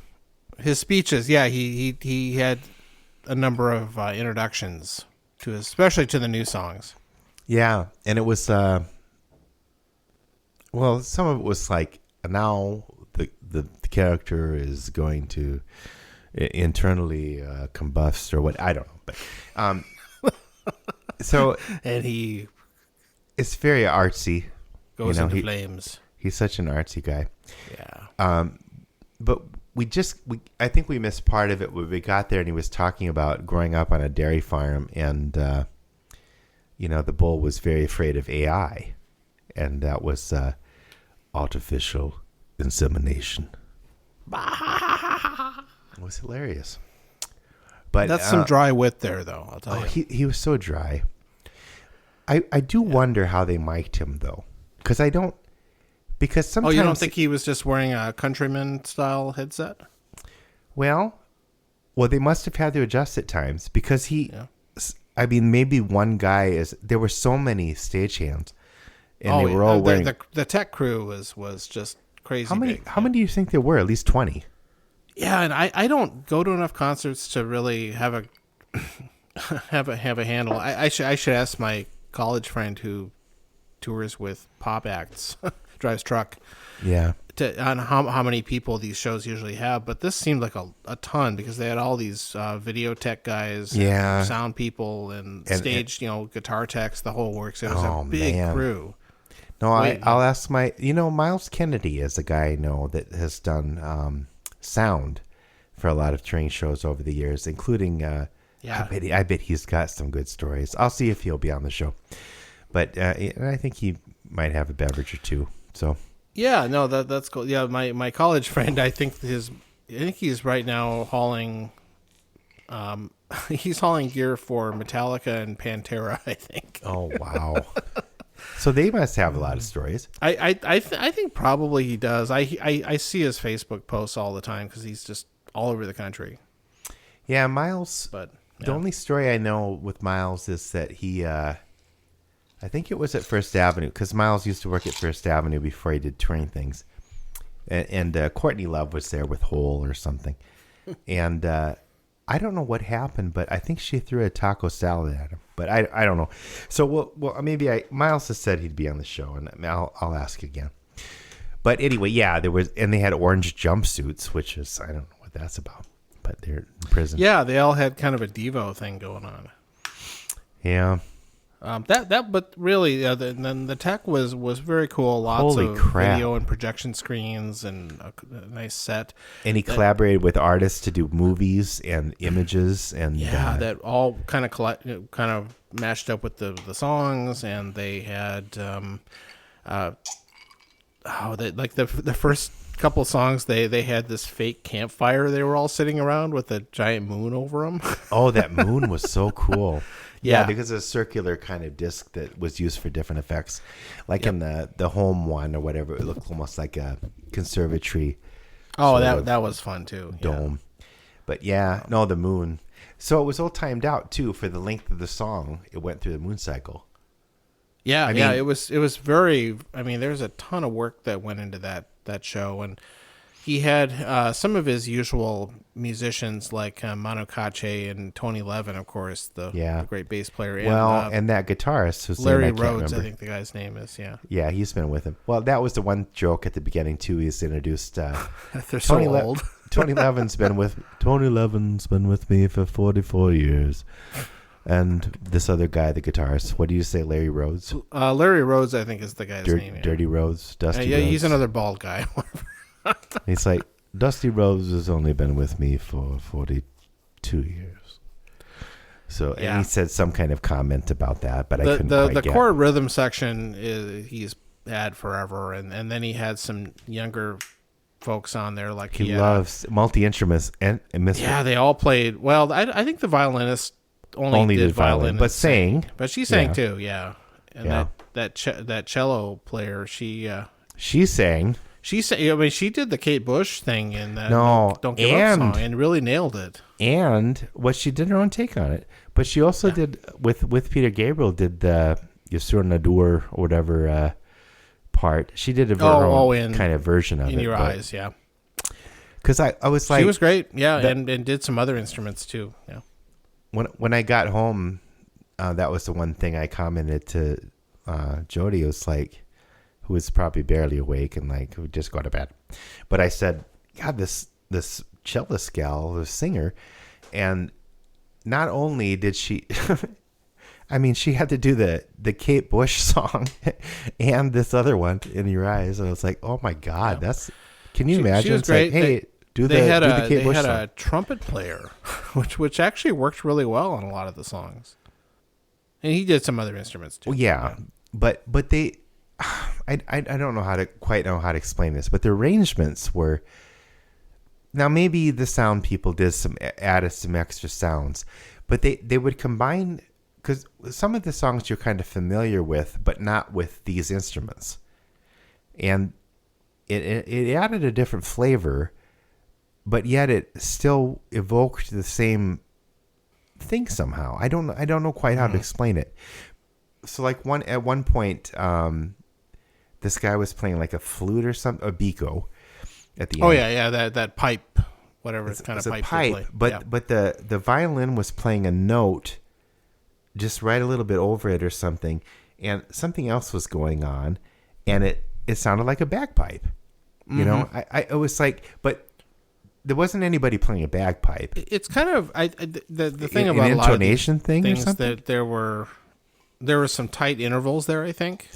His speeches, yeah, he had a number of introductions to especially to the new songs. Yeah, and it was well, some of it was like, now the character is going to internally combust or what, I don't know, but so and he it's very artsy. Goes into flames. He's such an artsy guy. Yeah. But I think we missed part of it when we got there, and he was talking about growing up on a dairy farm, and the bull was very afraid of AI, and that was artificial insemination. It was hilarious. But that's some dry wit there, though. I'll tell you. He was so dry. I do wonder how they mic'd him though, because I don't. Because sometimes... Oh, you don't think he was just wearing a countryman-style headset? Well, they must have had to adjust at times because he... Yeah. I mean, maybe one guy is... There were so many stagehands, and they were all wearing... The tech crew was just crazy How many? big. How many do you think there were? At least 20. Yeah, and I don't go to enough concerts to really have a have a handle. I should ask my college friend who tours with pop acts, drives truck, Yeah. on how many people these shows usually have. But this seemed like a ton because they had all these video tech guys, Yeah. and sound people, and stage, guitar techs, the whole works. It was Oh, a big man. crew. No, I'll ask Miles Kennedy is a guy I know that has done sound for a lot of touring shows over the years, including, I bet he's got some good stories. I'll see if he'll be on the show. But I think he might have a beverage or two. So Yeah, no, that's cool. Yeah, my college friend, I think he's right now hauling, he's hauling gear for Metallica and Pantera, I think. Oh, wow. So they must have a lot of stories. I think probably he does. I see his Facebook posts all the time because he's just all over the country. Yeah, Miles. But The only story I know with Miles is that he, I think it was at First Avenue, because Miles used to work at First Avenue before he did touring things. And Courtney Love was there with Hole or something. And I don't know what happened, but I think she threw a taco salad at him. But I don't know. So maybe Miles has said he'd be on the show, and I'll ask again. But anyway, yeah, and they had orange jumpsuits, which is, I don't know what that's about. But they're in prison. Yeah, they all had kind of a Devo thing going on. Yeah. But really, then the tech was very cool. Lots Holy of crap. video and projection screens and a nice set. And he collaborated with artists to do movies and images, and that all kind of matched up with the songs. And they had the first couple songs they had this fake campfire they were all sitting around with a giant moon over them. Oh, that moon was so cool. Yeah, because it's a circular kind of disc that was used for different effects. Like in the home one or whatever, it looked almost like a conservatory. Oh, that was fun too. Dome. But the moon. So it was all timed out too for the length of the song. It went through the moon cycle. Yeah, it was very. I mean, there's a ton of work that went into that show, and he had some of his usual musicians like Manu Katché and Tony Levin, of course, the great bass player. And that guitarist, whose Larry name I can't Rhodes, remember. I think the guy's name is. Yeah, he's been with him. Well, that was the one joke at the beginning too. He's introduced. They're so old. Tony Levin's been with me for 44 years. And this other guy, the guitarist, what do you say, Larry Rhodes? Larry Rhodes, I think, is the guy's name. Yeah. Dirty Rhodes, Dusty Rhodes. Rhodes. He's another bald guy. He's like, Dusty Rhodes has only been with me for 42 years. So, and he said some kind of comment about that, but I couldn't quite get. The core rhythm section he's had forever, and then he had some younger folks on there. Like he loves multi-instruments and yeah, they all played. Well, I think the violinist only did violin, but sang. But she sang too, yeah. And that cello player, she sang. She sang. I mean, she did the Kate Bush thing in that "Don't Give Up" song, and really nailed it. And she did her own take on it, but she also did with Peter Gabriel did the Yasur Nadur or whatever part. She did a kind of version of it. In Your Eyes, yeah. Because I was like, she was great, and did some other instruments too, yeah. When I got home, that was the one thing I commented to Jody. It was like, who was probably barely awake and like who just go to bed. But I said, God, this cellist gal, the singer, and not only did she, I mean, she had to do the Kate Bush song and this other one, In Your Eyes, and I was like, oh my God, can you imagine? She was great. Like, hey, they had a trumpet player, which actually worked really well on a lot of the songs, and he did some other instruments too. Well, yeah. But they, I don't know quite know how to explain this, but the arrangements were. Now maybe the sound people added some extra sounds, but they would combine, because some of the songs you're kind of familiar with, but not with these instruments, and it added a different flavor. But yet it still evoked the same thing somehow. I don't know quite how to explain it. So like at one point, this guy was playing like a flute or something, a biko at the Oh end. yeah, that pipe, whatever kind of It's pipe. a pipe, they play. but Yeah. but the violin was playing a note just right a little bit over it or something, and something else was going on, and it sounded like a bagpipe. You know, I was like, but there wasn't anybody playing a bagpipe. It's kind of the thing An about a lot of intonation these thing or things something? that there were some tight intervals there. I think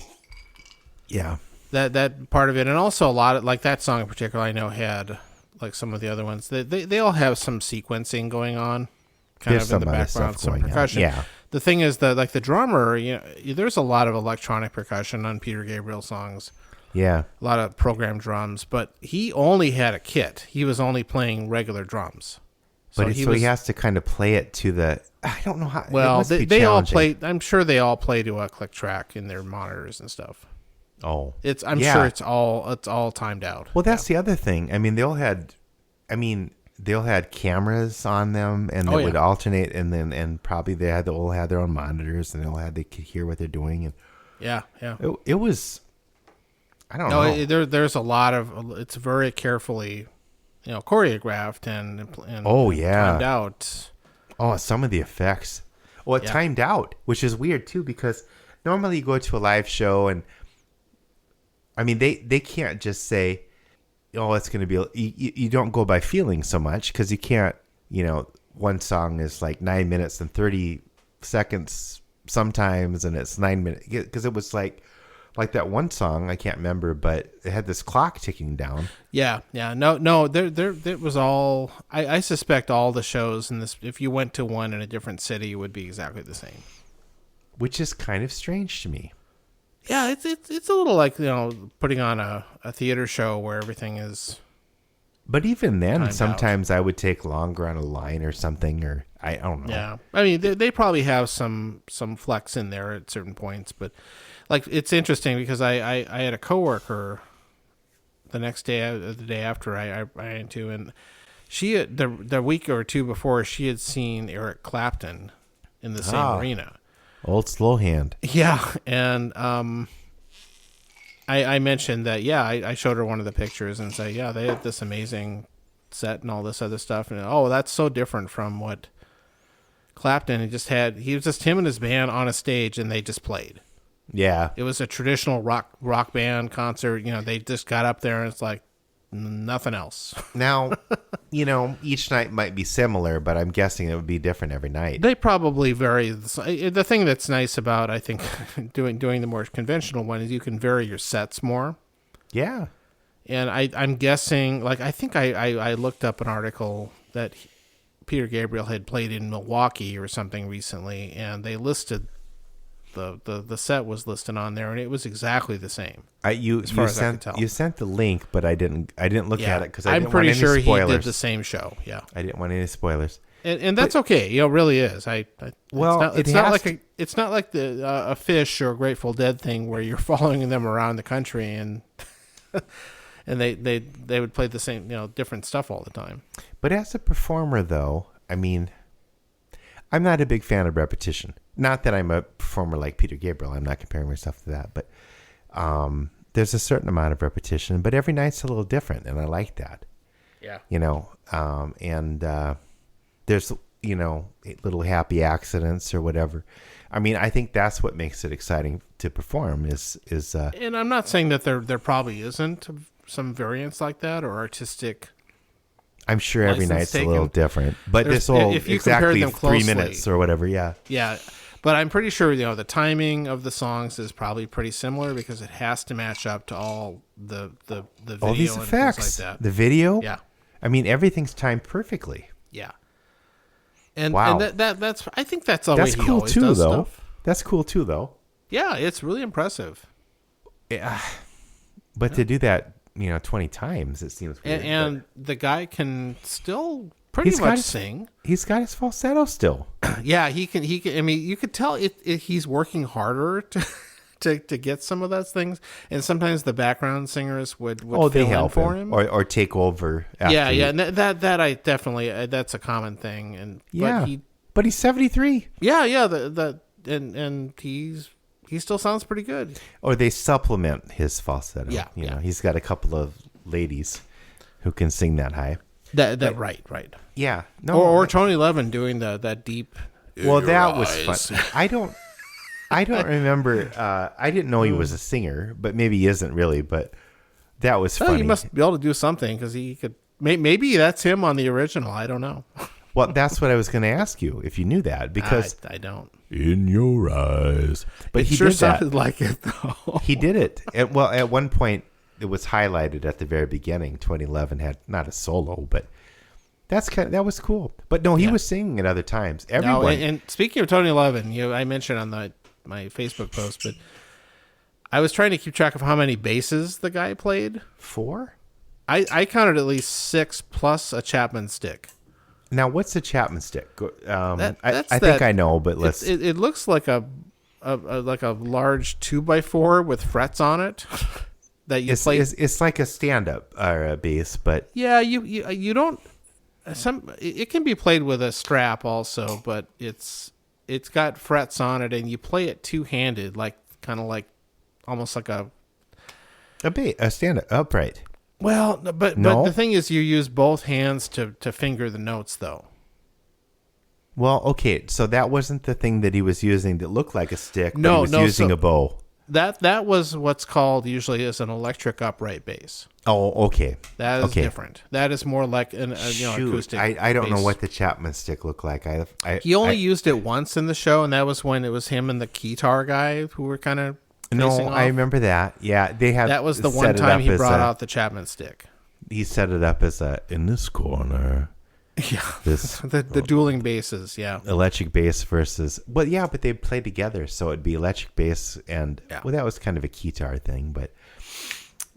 Yeah. that part of it, and also a lot of like that song in particular. I know had like some of the other ones. They all have some sequencing going on, kind There's of in the some other background, stuff some going on. percussion. Yeah. The thing is that like the drummer, there's a lot of electronic percussion on Peter Gabriel songs. Yeah. A lot of programmed drums, but he only had a kit. He was only playing regular drums. But he has to kind of play it to the. I don't know how. Well, it must be they all challenging. play. I'm sure they all play to a click track in their monitors and stuff. Oh, I'm sure it's all timed out. Well, that's the other thing. I mean, they all had cameras on them, and they would alternate, and probably they all had their own monitors, and they could hear what they're doing, and yeah. it was. I don't know. There's a lot of. It's very carefully, choreographed and timed out. Oh, some of the effects. Well, it timed out, which is weird too, because normally you go to a live show and, I mean, they can't just say, oh, it's going to be, you don't go by feeling so much, because you can't, one song is like 9 minutes and 30 seconds sometimes, and it's 9 minutes, because it was like that one song, I can't remember, but it had this clock ticking down. Yeah. No, there was all, I suspect all the shows in this, if you went to one in a different city, it would be exactly the same. Which is kind of strange to me. Yeah, it's a little like, putting on a theater show where everything is. But even then, timed sometimes I would take longer on a line or something, or I don't know. Yeah. I mean, they probably have some flex in there at certain points, but like, it's interesting because I had a coworker the next day, the day after I ran into, and she had, the week or two before, she had seen Eric Clapton in the same arena. Old slow hand. Yeah, and I mentioned that. Yeah, I showed her one of the pictures and said, yeah, they had this amazing set and all this other stuff, and that's so different from what Clapton he was just him and his band on a stage, and they just played. Yeah. It was a traditional rock band concert. They just got up there, and it's like nothing else. Now, each night might be similar, but I'm guessing it would be different every night. They probably vary. The thing that's nice about, I think, doing the more conventional one is you can vary your sets more. Yeah. And I'm guessing, like, I think I looked up an article that Peter Gabriel had played in Milwaukee or something recently, and they listed the set was listed on there, and it was exactly the same. You sent the link, but I didn't look at it because I didn't want any spoilers. I'm pretty sure he did the same show. Yeah, I didn't want any spoilers, and that's okay. It really is. It's not like the a Fish or a Grateful Dead thing where you're following them around the country and and they would play the same different stuff all the time. But as a performer, though, I mean, I'm not a big fan of repetition. Not that I'm a performer like Peter Gabriel. I'm not comparing myself to that. But there's a certain amount of repetition. But every night's a little different, and I like that. Yeah. There's, little happy accidents or whatever. I mean, I think that's what makes it exciting to perform is and I'm not saying that there probably isn't some variants like that or artistic. I'm sure every night's taken. a little different, but this whole if you compare exactly them 3 closely, minutes or whatever. Yeah. Yeah. But I'm pretty sure, the timing of the songs is probably pretty similar because it has to match up to all the video all these and effects, things like that. the video. Yeah. I mean, everything's timed perfectly. Yeah. And, wow. and that's I think that's the way he cool always too, does though. stuff. That's cool too, though. Yeah, it's really impressive. Yeah. But to do that, 20 times, it seems weird. And the guy can still pretty much sing. He's got his falsetto still. Yeah, he can. I mean, you could tell he's working harder to get some of those things. And sometimes the background singers would fill they in help for him. or take over. After Yeah. And that I definitely that's a common thing. And but he's 73. Yeah. And he's he still sounds pretty good. Or they supplement his falsetto. Yeah, you know, yeah. he's got a couple of ladies who can sing that high. Right. Yeah. No. Or Tony Levin doing that deep. Well, that was fun. I don't remember. I didn't know he was a singer, but maybe he isn't really. But that was funny. He must be able to do something because he could. Maybe that's him on the original. I don't know. Well, that's what I was going to ask you if you knew that, because I don't. In your eyes, but he sure did that. sounded like it though. He did it. At one point, it was highlighted at the very beginning. 2011 had not a solo, but that was cool. But no, he was singing at other times. Everyone. No, and speaking of Tony Levin, I mentioned on my Facebook post, but I was trying to keep track of how many basses the guy played. 4? I counted at least 6 plus a Chapman stick. Now, what's a Chapman stick? I That's think I know, but let's. It looks like a large 2x4 with frets on it that you play. It's like a stand-up or a bass, but yeah, you don't. It can be played with a strap also, but it's got frets on it, and you play it two-handed, kind of like almost like a stand-up upright. Well, but the thing is, you use both hands to finger the notes, though. Well, okay, so that wasn't the thing that he was using that looked like a stick. But he was using a bow. That was what's called usually as an electric upright bass. Oh, okay. That is different. That is more like an acoustic. I don't bass. know what the Chapman stick looked like. He only used it once in the show, and that was when it was him and the guitar guy who were kind of. No, I remember that. Yeah, they had. That was the one time he brought out the Chapman stick. He set it up as in this corner. Yeah, this the dueling basses. Yeah, electric bass versus. Well, yeah, but they play together, so it'd be electric bass and well, that was kind of a guitar thing, but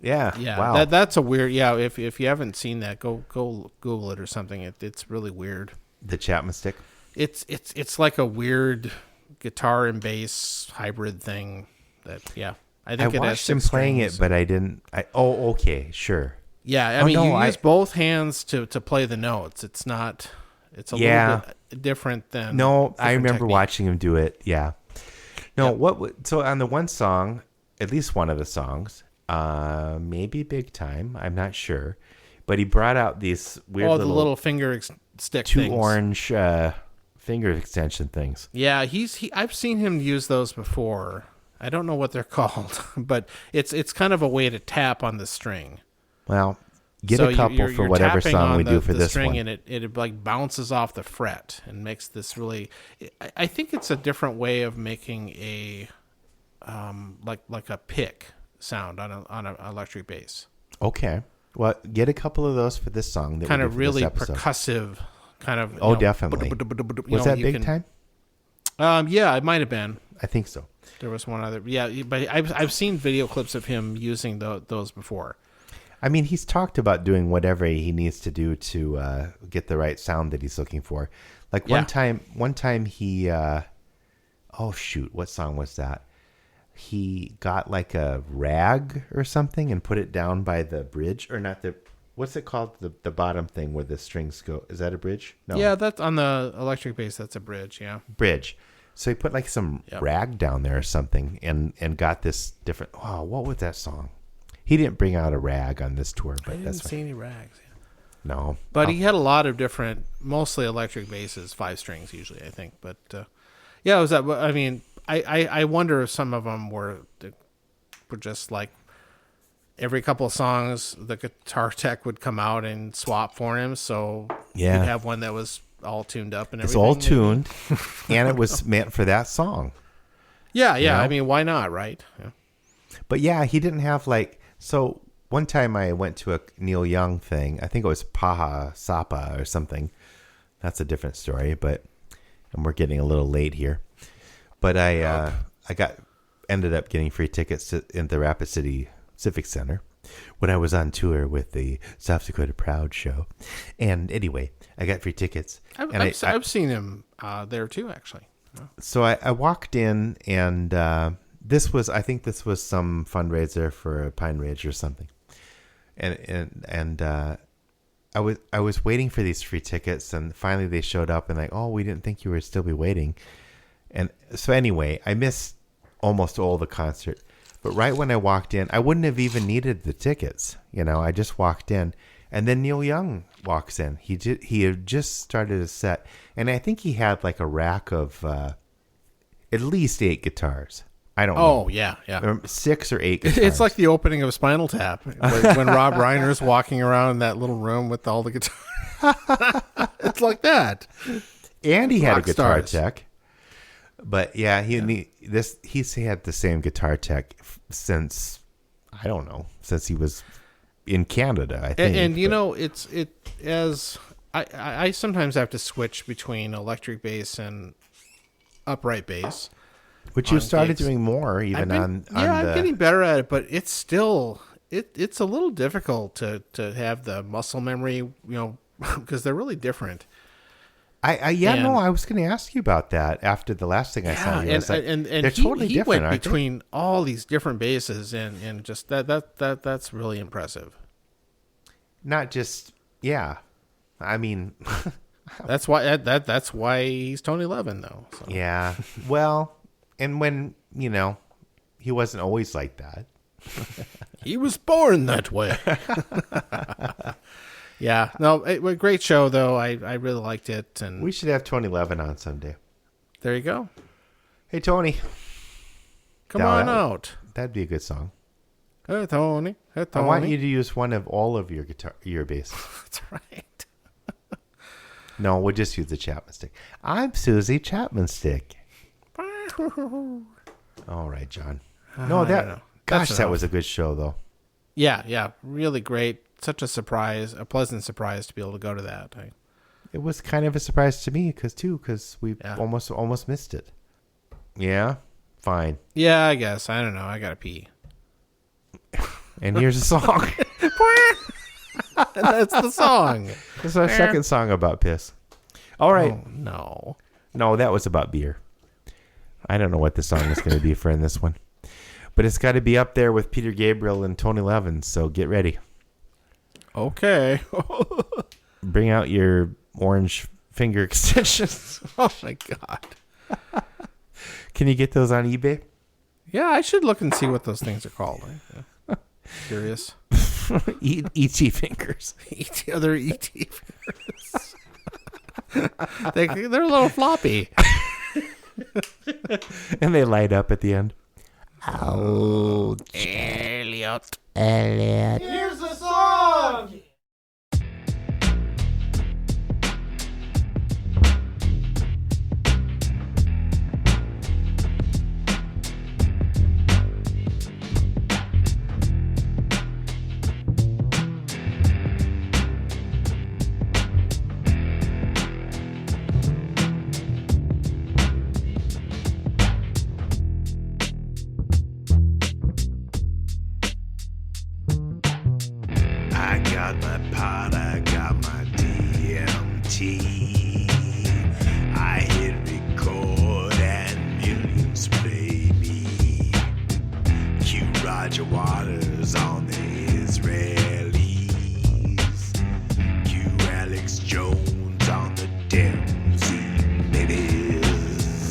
yeah. Wow, that's a weird. Yeah, if you haven't seen that, go Google it or something. It's really weird. The Chapman stick. It's like a weird guitar and bass hybrid thing. I think I watched him playing it, but I didn't. Okay, sure. Yeah, you use both hands to play the notes. It's not. It's a little bit different than. No, I remember watching him do it. Yeah. No, so on the one song, at least one of the songs, maybe Big Time. I'm not sure, but he brought out these weird little finger stick two things. Orange finger extension things. Yeah, I've seen him use those before. I don't know what they're called, but it's kind of a way to tap on the string. Well, get a couple for whatever song we do for this string, one. And it like bounces off the fret and makes this really. I think it's a different way of making a like a pick sound on an electric bass. Okay, well, get a couple of those for this song. Kind of really percussive, kind of. Definitely. Was that Big Time? Yeah, it might have been. I think so. There was one other. Yeah, but I've seen video clips of him using those before. I mean, he's talked about doing whatever he needs to do to get the right sound that he's looking for. Like one time he, what song was that? He got like a rag or something and put it down by the bridge, or not what's it called? The bottom thing where the strings go. Is that a bridge? No. Yeah, that's on the electric bass. That's a bridge. Yeah. Bridge. So he put like some rag down there or something and got this different. Oh, what was that song? He didn't bring out a rag on this tour, but I didn't see any rags. Yeah. No, but he had a lot of different, mostly electric basses, 5 strings usually, I think. But it was that. I mean, I wonder if some of them were just like every couple of songs, the guitar tech would come out and swap for him, so you'd have one that was all tuned up and everything. It's all tuned, and it was meant for that song. Yeah. You know? I mean, why not, right? Yeah. But yeah, he didn't have like. So one time I went to a Neil Young thing. I think it was Paha Sapa or something. That's a different story, and we're getting a little late here. But I ended up getting free tickets in the Rapid City Civic Center when I was on tour with the South Dakota Proud show. And anyway, I got free tickets. I've seen him there too, actually. So I walked in and. This was some fundraiser for Pine Ridge or something, and I was waiting for these free tickets, and finally they showed up, and like, oh, we didn't think you would still be waiting, and so anyway, I missed almost all the concert. But right when I walked in, I wouldn't have even needed the tickets. I just walked in. And then Neil Young walks in. He had just started a set. And I think he had like a rack of at least 8 guitars. I don't know. Oh, yeah. 6 or 8 guitars. It's like the opening of Spinal Tap when Rob Reiner's walking around in that little room with all the guitars. It's like that. And he had a Rock guitar stars. tech. But yeah, he's had the same guitar tech since, I don't know, since he was in Canada, I think. And I sometimes have to switch between electric bass and upright bass. Which you started gigs. doing more even on I'm getting better at it, but it's still it's a little difficult to have the muscle memory, because they're really different. I was going to ask you about that after the last thing I saw you. And they're totally he different, went aren't between all these different basses, and just that's really impressive. Not just, yeah. I mean, That's why he's Tony Levin, though. So. yeah. Well, and when, he wasn't always like that. He was born that way. Yeah. No, it was a great show, though. I really liked it. And We should have Tony Levin on someday. there you go. Hey, Tony. Come No, on that- out. That'd be a good song. Hey, Tony. Hey, I Tony. want you to use one of all of your basses. That's right. No, we'll just use the Chapman stick. I'm Susie Chapman stick. All right, John. No, I don't know. gosh, That's that enough. was a good show, though. Yeah. Really great. Such a surprise, a pleasant surprise to be able to go to that. It was kind of a surprise to me because we Yeah. almost missed it. Yeah, fine. Yeah, I guess. I don't know. I got to pee. And here's a song. That's the song. This is our second song about piss. All right. Oh, no. No, that was about beer. I don't know what the song is going to be for in this one. But it's got to be up there with Peter Gabriel and Tony Levin, so get ready. Okay. Bring out your orange finger extensions. Oh, my God. Can you get those on eBay? Yeah, I should look and see what those things are called. Curious. E.T. fingers. Other ET fingers. They're a little floppy. And they light up at the end. Oh, Elliot. Here's the song! I got my pot, I got my DMT. I hit record and millions play me. Cue Roger Waters on the Israelis. Cue Alex Jones on the Dempsey Babies.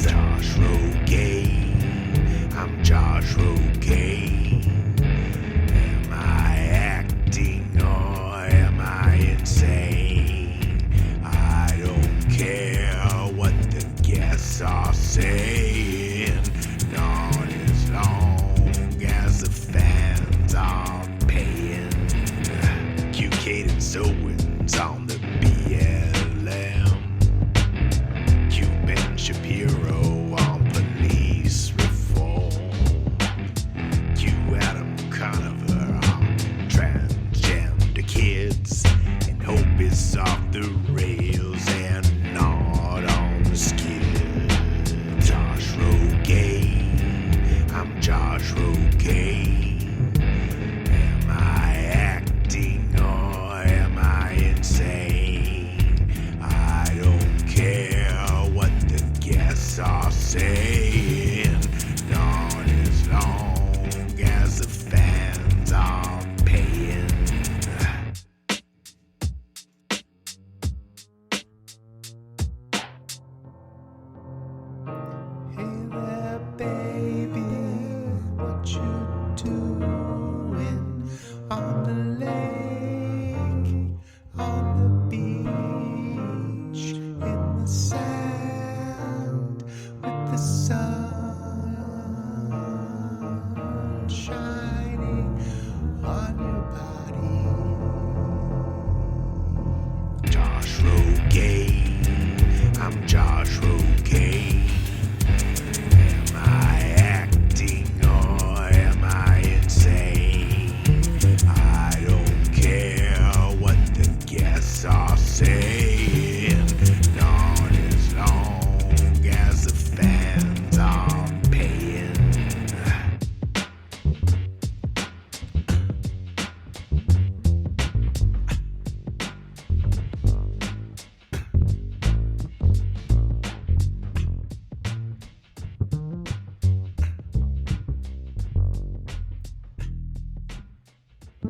Josh Rogaine, I'm Josh Rogaine. Am I acting or am I insane? I don't care what the guests are saying, not as long as the fans are paying.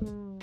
Mm.